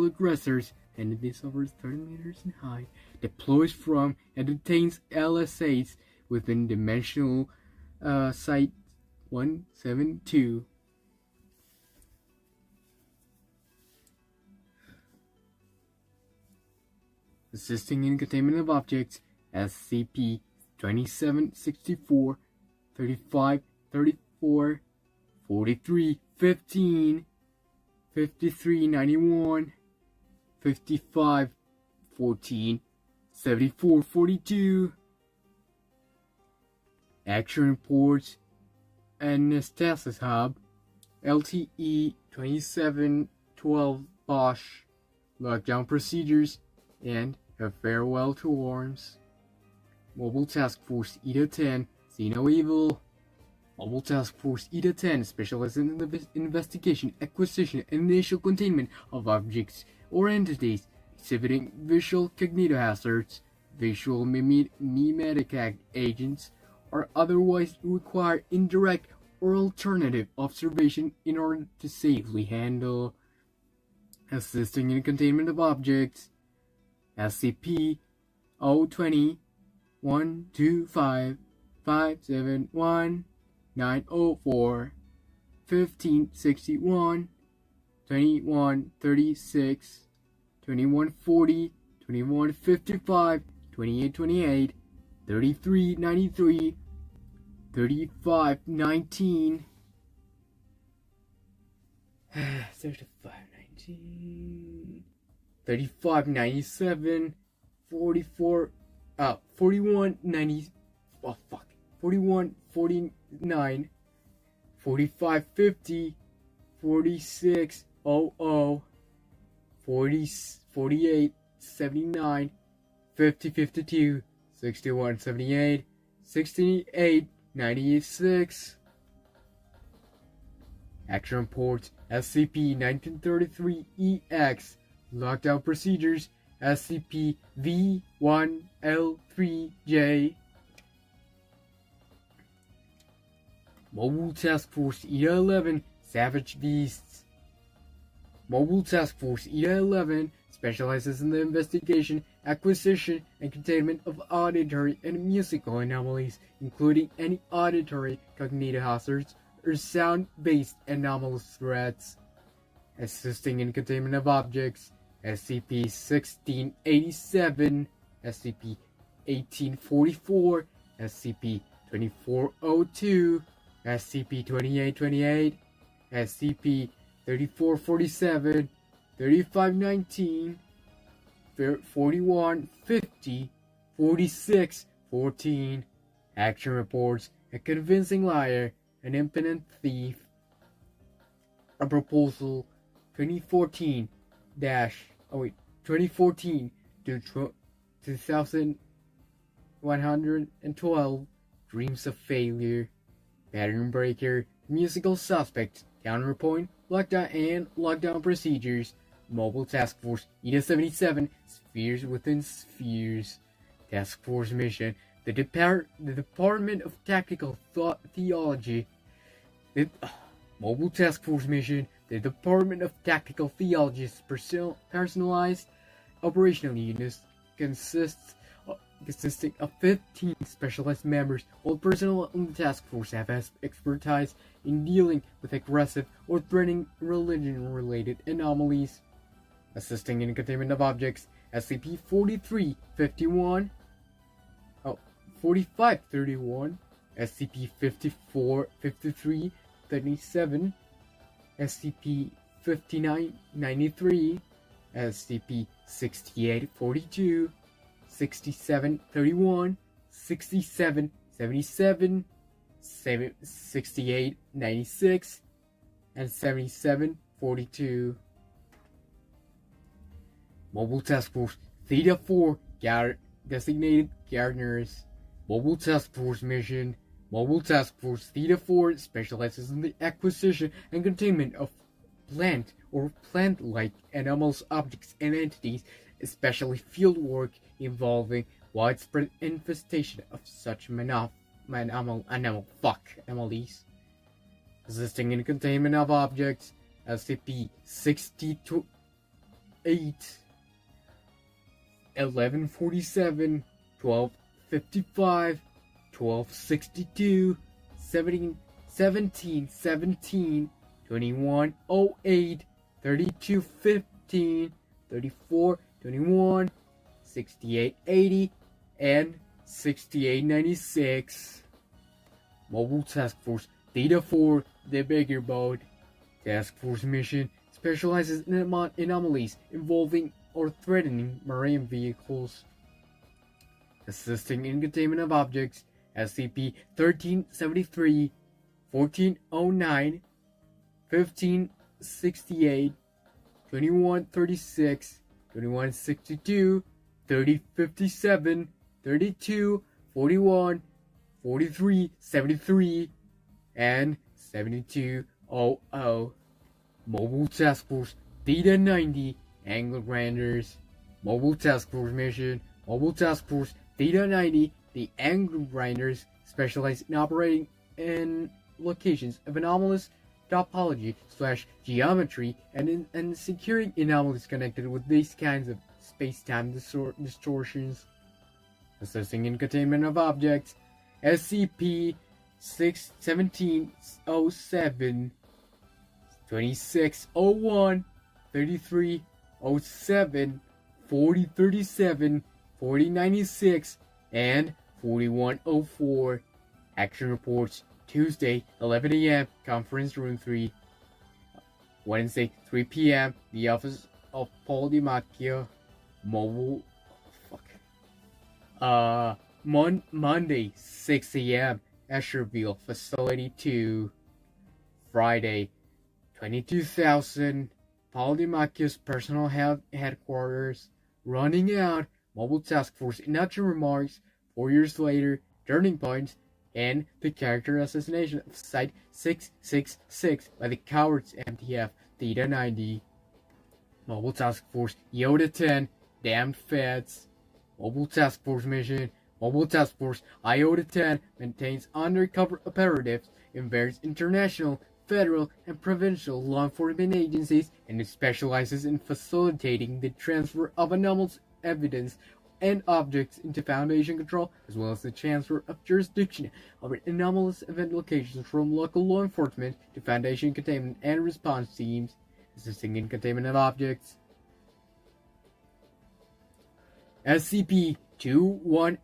B: aggressors. Enemies over 30 meters in height. Deploys from and detains LSAs within dimensional site 172. Assisting in containment of objects. SCP 2764 35 34 43 15 53 91 55 14 74 42. Action reports. Anastasis Hub. LTE 2712 Bosch. Lockdown procedures. And a farewell to arms. Mobile Task Force ETA 10. See no evil. Mobile Task Force ETA 10 specializes in the investigation, acquisition, and initial containment of objects or entities exhibiting visual cognitohazards, visual mimetic agents, or otherwise require indirect or alternative observation in order to safely handle. Assisting in containment of objects. SCP 020 125 571 904 1561 2136 2140 2155 2828 3393 3519 3519 3597 4190 4149 4550 4600 4879 5052 6178 6896. Action reports. SCP-1933-EX. Lockdown procedures. SCP-V1L3J. Mobile Task Force ETA-11 Savage Beasts. Mobile Task Force ETA-11 specializes in the investigation, acquisition, and containment of auditory and musical anomalies, including any auditory cognitohazards or sound-based anomalous threats. Assisting in containment of objects. SCP-1687, SCP-1844, SCP-2402, SCP-2828, SCP-3447, 3519, 4150, 4614. Action reports. A convincing liar, an impotent thief. A proposal 2014 to 2112. Dreams of failure. Pattern breaker. Musical suspect. Counterpoint. Lockdown procedures. Mobile Task Force ETA-77. Spheres within spheres. Task Force mission. The Department of Tactical Theology. Mobile Task Force mission. The Department of Tactical Theology's personalized operational units consisting of 15 specialized members. All personnel on the task force have expertise in dealing with aggressive or threatening religion-related anomalies. Assisting in containment of objects. SCP-4351, 4531, SCP-5453, 37, SCP-5993, SCP-6842, 6731, 6777, 6896 and 7742. Mobile Task Force Theta 4 designated gardeners. Mobile Task Force mission. Mobile Task Force Theta 4 specializes in the acquisition and containment of plant or plant-like anomalous objects and entities, especially field work involving widespread infestation of such anomalies. Assisting in containment of objects, SCP 68 1147 1255 1262 1717 2108 3215 3421 6880 and 6896. Mobile Task Force Theta 4, the bigger boat. Task Force mission specializes in anomalies involving or threatening marine vehicles. Assisting in containment of objects, SCP 1373 1409 1568 2136 2162 3057 3241 4373 and 7200. Mobile Task Force Theta 90 Angle Grinders. Mobile Task Force mission. Mobile Task Force Theta 90. The Angle Grinders specialize in operating in locations of anomalous topology / geometry and securing anomalies connected with these kinds of space-time distortions. Assisting in containment of objects, SCP 1707 2601 3307 4037 4096 and 4104. Action reports Tuesday 11 a.m. Conference Room 3. Wednesday 3 p.m. The office of Paul DiMacchio. Monday 6 a.m. Escherville Facility 2. Friday 22,000 Paul DiMacchio's personal headquarters. Running out. Mobile Task Force in action remarks. 4 years later. Turning points. And the character assassination of Site 666 by the cowards MTF Theta 90. Mobile Task Force Yoda 10 Damned Feds. Mobile Task Force mission. Mobile Task Force IOTA 10 maintains undercover operatives in various international, federal, and provincial law enforcement agencies, and it specializes in facilitating the transfer of anomalous evidence and objects into Foundation control, as well as the transfer of jurisdiction over anomalous event locations from local law enforcement to Foundation containment and response teams, assisting in containment of objects. SCP-210,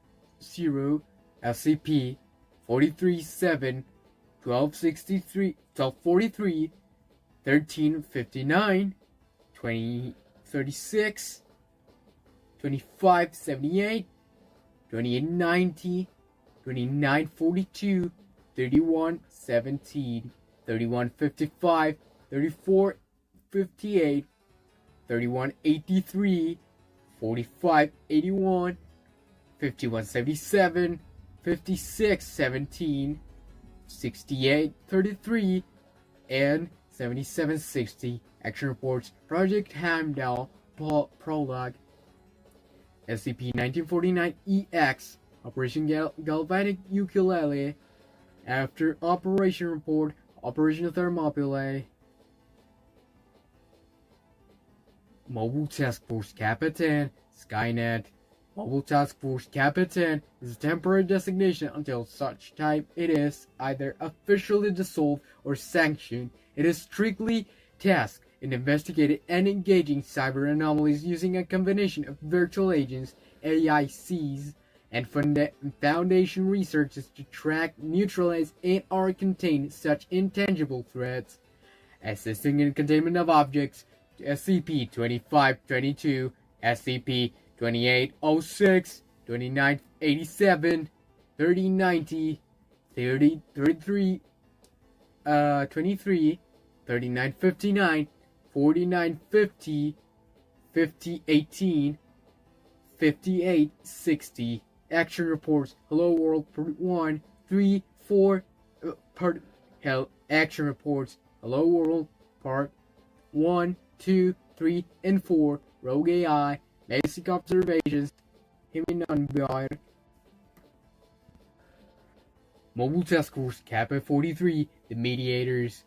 B: SCP 437 1263 1243 1359 2036 2578 2890 2942 3117 3155 3458 3183 4581 5177 5617 6833 and 7760. Action reports Project Heimdall Prologue. SCP-1949-EX Operation Galvanic Ukulele. After Operation Report Operation Thermopylae. Mobile Task Force Kappa 10 Skynet. Mobile Task Force Kappa 10 is a temporary designation until such time it is either officially dissolved or sanctioned. It is strictly tasked in investigating and engaging cyber anomalies using a combination of virtual agents, AICs, and Foundation researchers to track, neutralize, and/or contain such intangible threats. Assisting in containment of objects, SCP-2522, SCP-2806, 2987, 3090, 30, 33, 23, 39, 59, 49, 50, 50, 18, 58, 60. Action reports. Hello World, Part 1, 3, 4, Action reports. Hello World, Part 1, 2, 3, and 4. Rogue AI. Basic observations. Human unbiased. Mobile Task Force Kappa 43, the Mediators.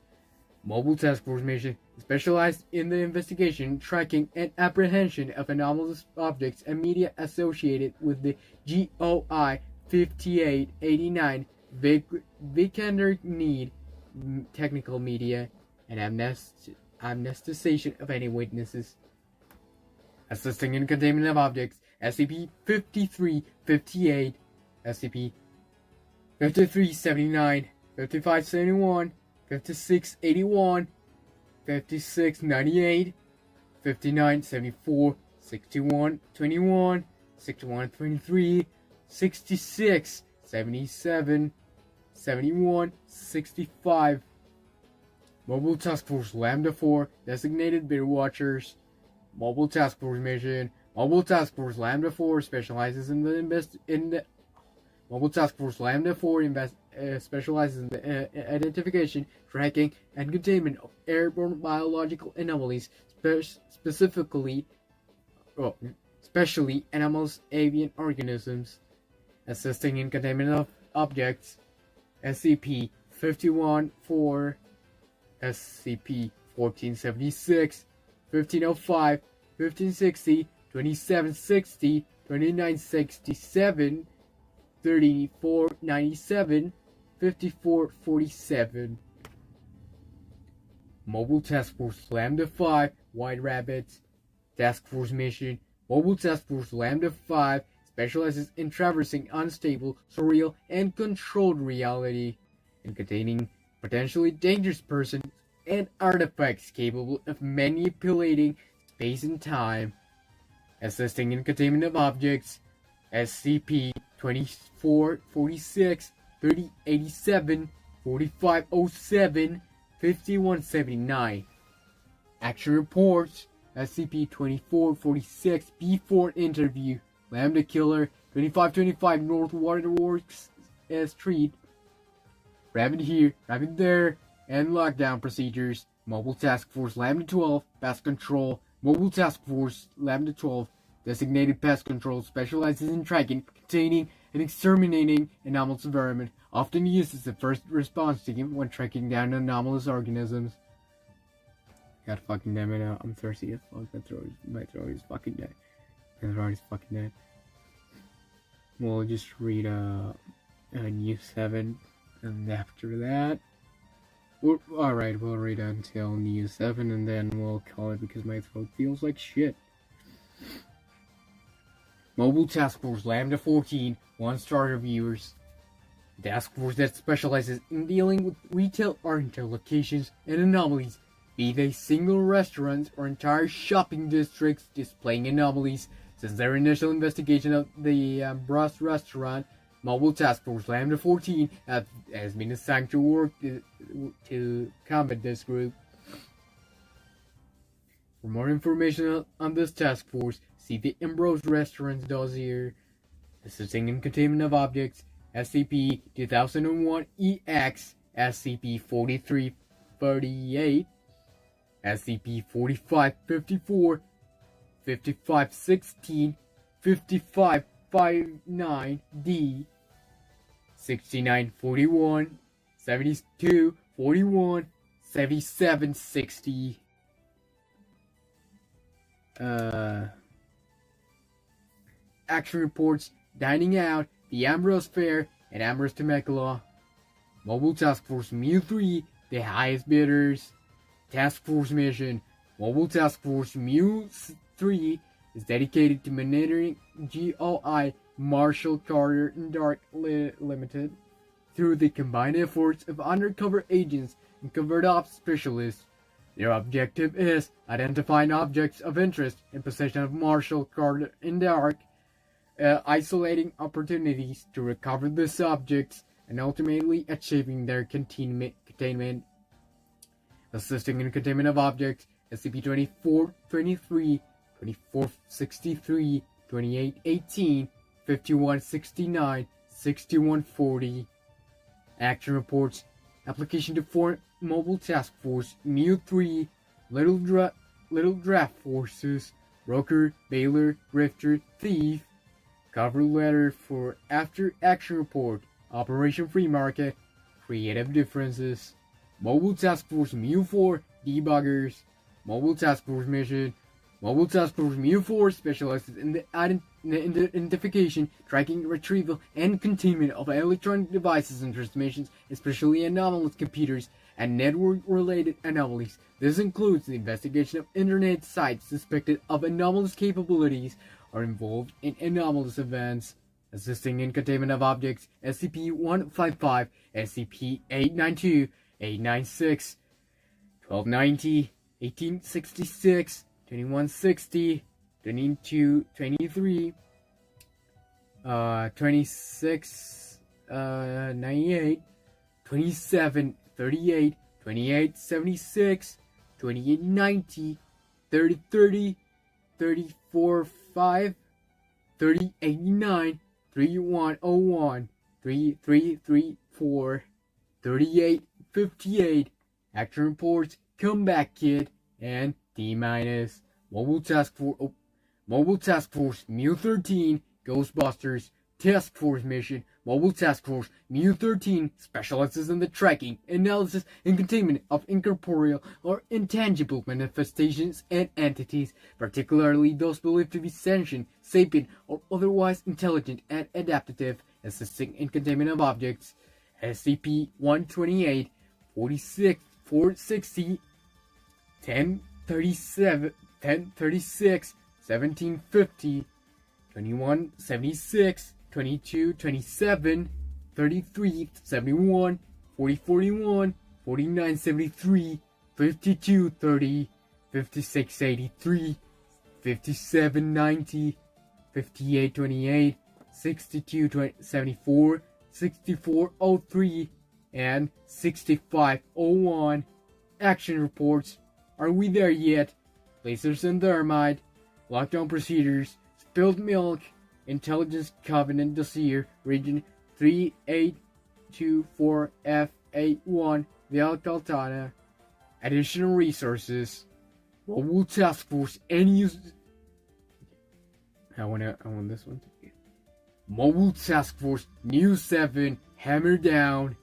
B: Mobile Task Force mission specialized in the investigation, tracking, and apprehension of anomalous objects and media associated with the GOI 5889 Vikander need technical media and amnesticization of any witnesses. Assisting in containment of objects, SCP-5358, SCP-5379, 5571, 5681, 5698, 5974, 6121, 6123, 66, 77, 71, 65. Mobile Task Force Lambda 4, designated Beer Watchers. Mobile Task Force mission. Mobile Task Force Lambda 4 specializes in the Mobile Task Force Lambda 4 specializes in the identification, tracking, and containment of airborne biological anomalies, especially anomalous avian organisms. Assisting in containment of objects, SCP-51-4, SCP-1476, 1505, 1560, 2760, 2967, 3497, 5447. Mobile Task Force Lambda 5, White Rabbits. Task Force mission. Mobile Task Force Lambda 5 specializes in traversing unstable, surreal, and controlled reality, and containing potentially dangerous persons and artifacts capable of manipulating space and time. Assisting in containment of objects, SCP-2446, 3087, 4507, 5179. Action reports, SCP-2446, B4 interview, Lambda Killer, 2525 North Waterworks Street. Rabbit here, rabbit there, and lockdown procedures. Mobile Task Force Lambda 12, Pest Control. Mobile Task Force Lambda 12, designated Pest Control, specializes in tracking, containing, and exterminating anomalous environment, often used as the first response team when tracking down anomalous organisms. God fucking damn it, I'm thirsty as fuck. My throat is fucking dead. My throat is fucking dead. We'll just read News 7, and after that, alright, we'll read until News 7, and then we'll call it because my throat feels like shit. Mobile Task Force Lambda 14, 1-star reviewers. Task Force that specializes in dealing with retail rental locations and anomalies, be they single restaurants or entire shopping districts displaying anomalies. Since their initial investigation of the Brass restaurant, Mobile Task Force Lambda 14 has been assigned to work to combat this group. For more information on this task force, see the Ambrose Restaurants dossier. Assisting in containment of objects, SCP-2001-EX, SCP-4338, SCP-4554, 5516, 5559-D, 6941, 7241, 7760. Action reports, dining out, the Ambrose Fair, and Ambrose Temecula. Mobile Task Force Mu 3, the highest bidders. Task Force mission. Mobile Task Force Mu 3 is dedicated to monitoring GOI Marshall Carter and Dark Limited through the combined efforts of undercover agents and covert ops specialists. Their objective is identifying objects of interest in possession of Marshall Carter and Dark, isolating opportunities to recover these objects, and ultimately achieving their containment, assisting in containment of objects, SCP-2423, 2463, 2818, 5169, 6140. Action reports. Application to form Mobile Task Force, Mu-3, Little Draft Forces, Broker, Bailer, Grifter, Thief. Cover letter for After Action Report, Operation Free Market, Creative Differences. Mobile Task Force Mu-4, Debuggers. Mobile Task Force Mission. Mobile Task Force Mu-4 specializes in the identification, tracking, retrieval, and containment of electronic devices and transmissions, especially anomalous computers and network-related anomalies. This includes the investigation of internet sites suspected of anomalous capabilities or involved in anomalous events. Assisting in containment of objects, SCP-155, SCP-892, 896, 1290, 1866, 2160, 2223, 2698, 2738, 2876, 2890, 3030, 345, 3089, 3101, 3334, 3858. Action reports, Comeback Kid, and D-. Mobile Task Force Mu-13, Ghostbusters, Task Force Mission. Mobile Task Force Mu-13 specializes in the tracking, analysis, and containment of incorporeal or intangible manifestations and entities, particularly those believed to be sentient, sapient, or otherwise intelligent and adaptive. Assisting in containment of objects, SCP-128, 460, 1037, 1036, 1750, 2176, 2227, 3371, 4041, 4973, 5230, 5683, 5790, 5828, 6274, 6403, and 6501. Action reports. Are we there yet? Lasers and thermite. Lockdown procedures. Spilled milk. Intelligence Covenant Dossier. Region 3824F81. Via Caltana. Additional resources. Mobile Task Force and use. I want this one. Mobile Task Force New 7. Hammer Down.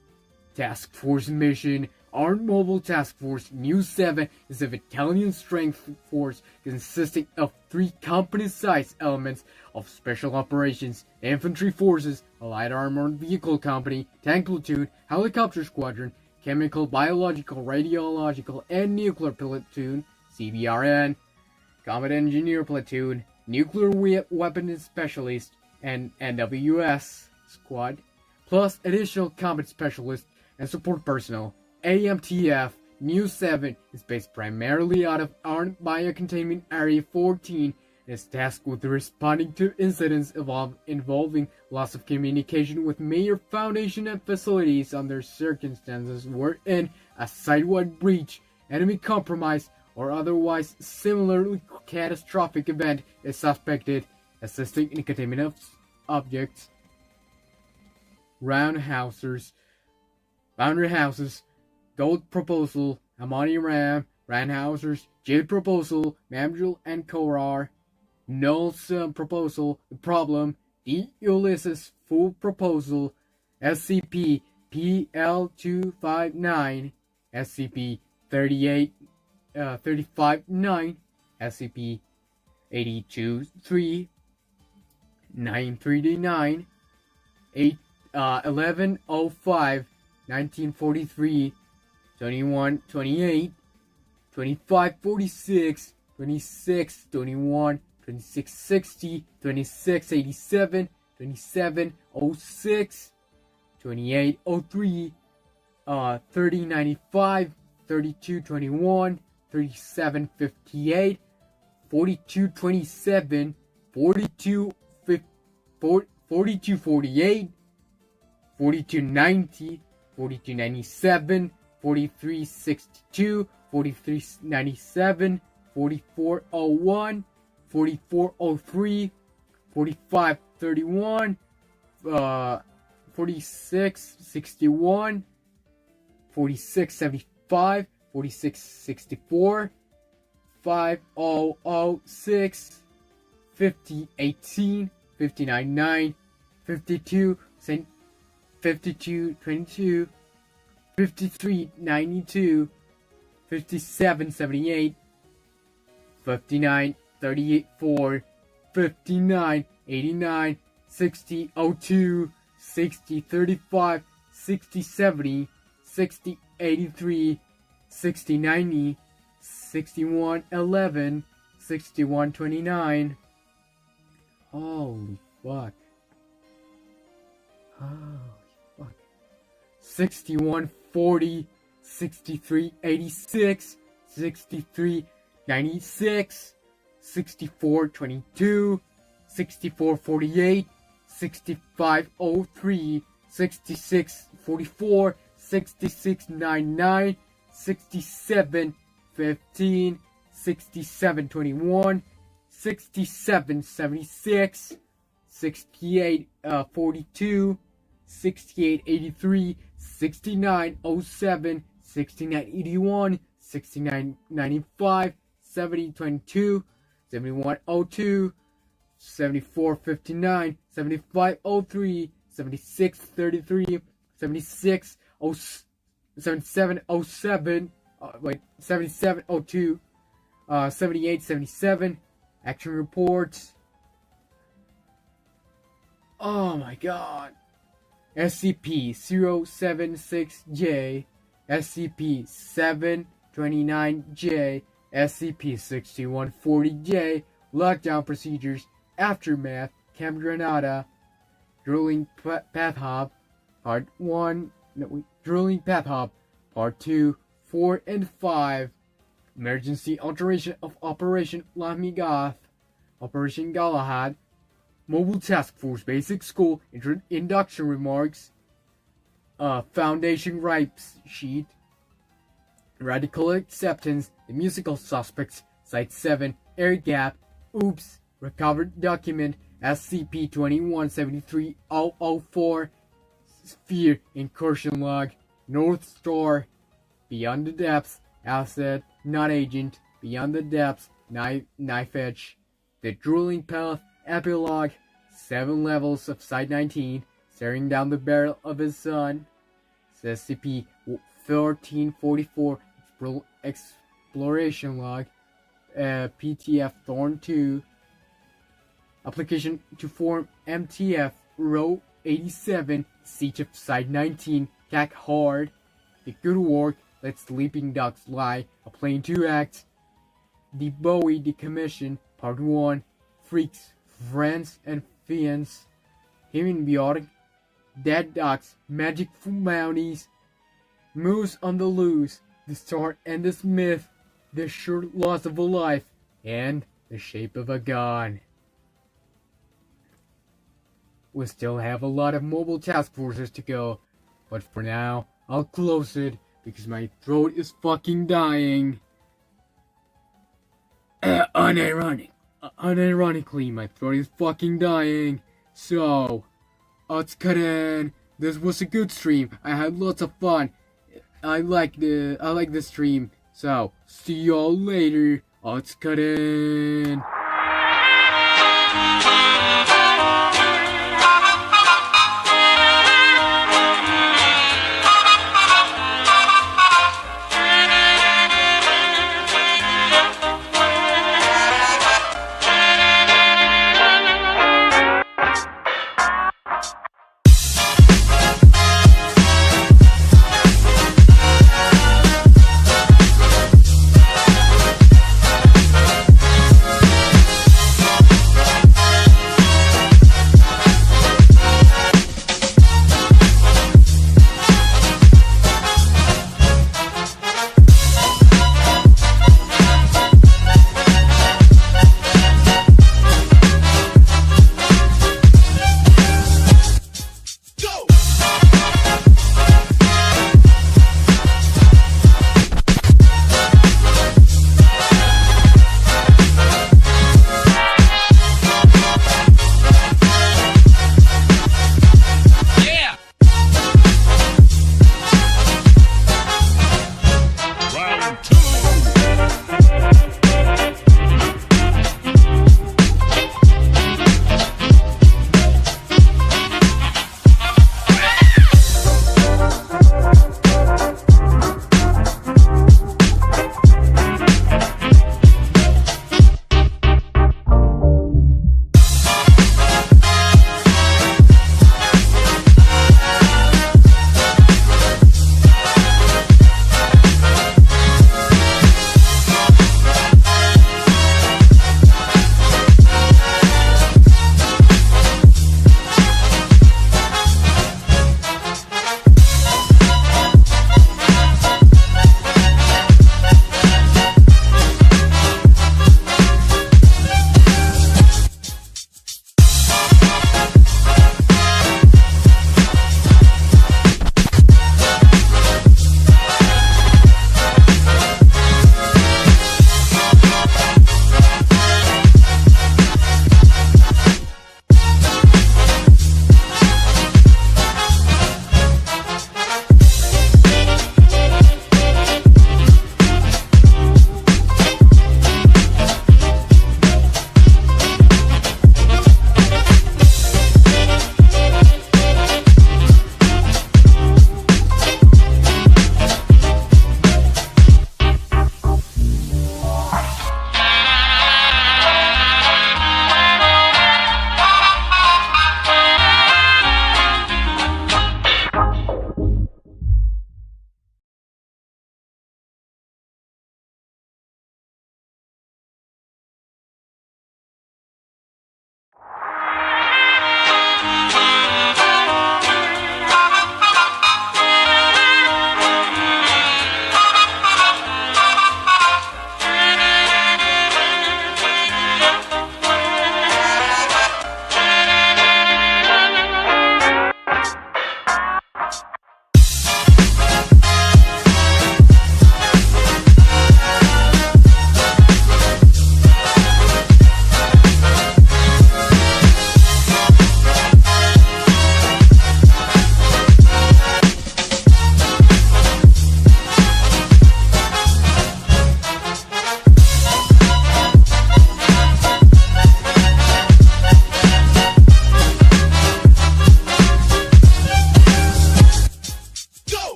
B: Task Force Mission. Armed Mobile Task Force New 7 is a battalion strength force consisting of 3 company-sized elements of Special Operations, Infantry Forces, a light armored vehicle company, tank platoon, helicopter squadron, chemical, biological, radiological, and nuclear platoon, CBRN, combat engineer platoon, nuclear weapons specialist, and NWS squad, plus additional combat specialists and support personnel. AMTF New 7 is based primarily out of Armed Biocontainment Area 14 and is tasked with responding to incidents involving loss of communication with major Foundation and facilities under circumstances wherein a site-wide breach, enemy compromise, or otherwise similarly catastrophic event is suspected. Assisting in containment of objects. Roundhouses, Gold Proposal, Amani Ram, Ranhausers, Jade Proposal, Mamjul and Korar, Null's Proposal, The Problem, D. Ulysses Full Proposal, SCP PL259, SCP 359, SCP 823, 939, 1105, 1943, 2128, 2546, 2621, 2660, 2687, 2706, 2803, 3095, 3221, 3758, 4227, 4248, 4290, 4297, 4362, 4397, 4401, 4403, 4531, 4661, 4675, 4664, 5006, 5018, 599, 52, 5222, 5392, 5778, 5934, 5989, 6002, 6035, 6070, 6083, 6090, 6111, 6129. Holy fuck. Holy fuck. 6140, 6386, 6396, 6422, 6448, 6503, 6644, 6699, 6715, 6721, 6776, 6842, 6883, 6907, 6981, 6995, 7022, 7102, 7459, 7503, 7633, 7707, 7702, 7877. Action reports. Oh my god. SCP-076J, SCP-729J, SCP-6140J, Lockdown Procedures, Aftermath, Camp Granada, Drooling Path Hop, Part 1, Drooling Path Hop, Part 2, 4, and 5, Emergency Alteration of Operation Lamigoth, Operation Galahad, Mobile Task Force Basic School Induction Remarks, Foundation Rights Sheet, Radical Acceptance, The Musical Suspects, Site 7, Air Gap, Oops, Recovered Document, SCP-2173-004, Sphere Incursion Log, North Star, Beyond the Depths, Asset, Not Agent, Beyond the Depths, Knife Edge, The Drooling Path, Epilogue, 7 levels of Site 19, staring down the barrel of his son, SCP-1344, Exploration Log, PTF Thorn 2, Application to form MTF, Row 87, Siege of Site 19, Cack Hard, The Good Work, Let Sleeping Dogs Lie, A Plain 2 Acts, The Bowie Decommission, Part 1, Freaks, Friends and Fiends, Human Biotic, Dead Dogs, Magic Bounties, Moose on the Loose, The Start and the Smith, The Sure Loss of a Life, and The Shape of a Gun. We still have a lot of mobile task forces to go, but for now, I'll close it because my throat is fucking dying. Unironically, my throat is fucking dying. So, OtsukaRen, this was a good stream. I had lots of fun. I like the stream. So, see y'all later. OtsukaRen.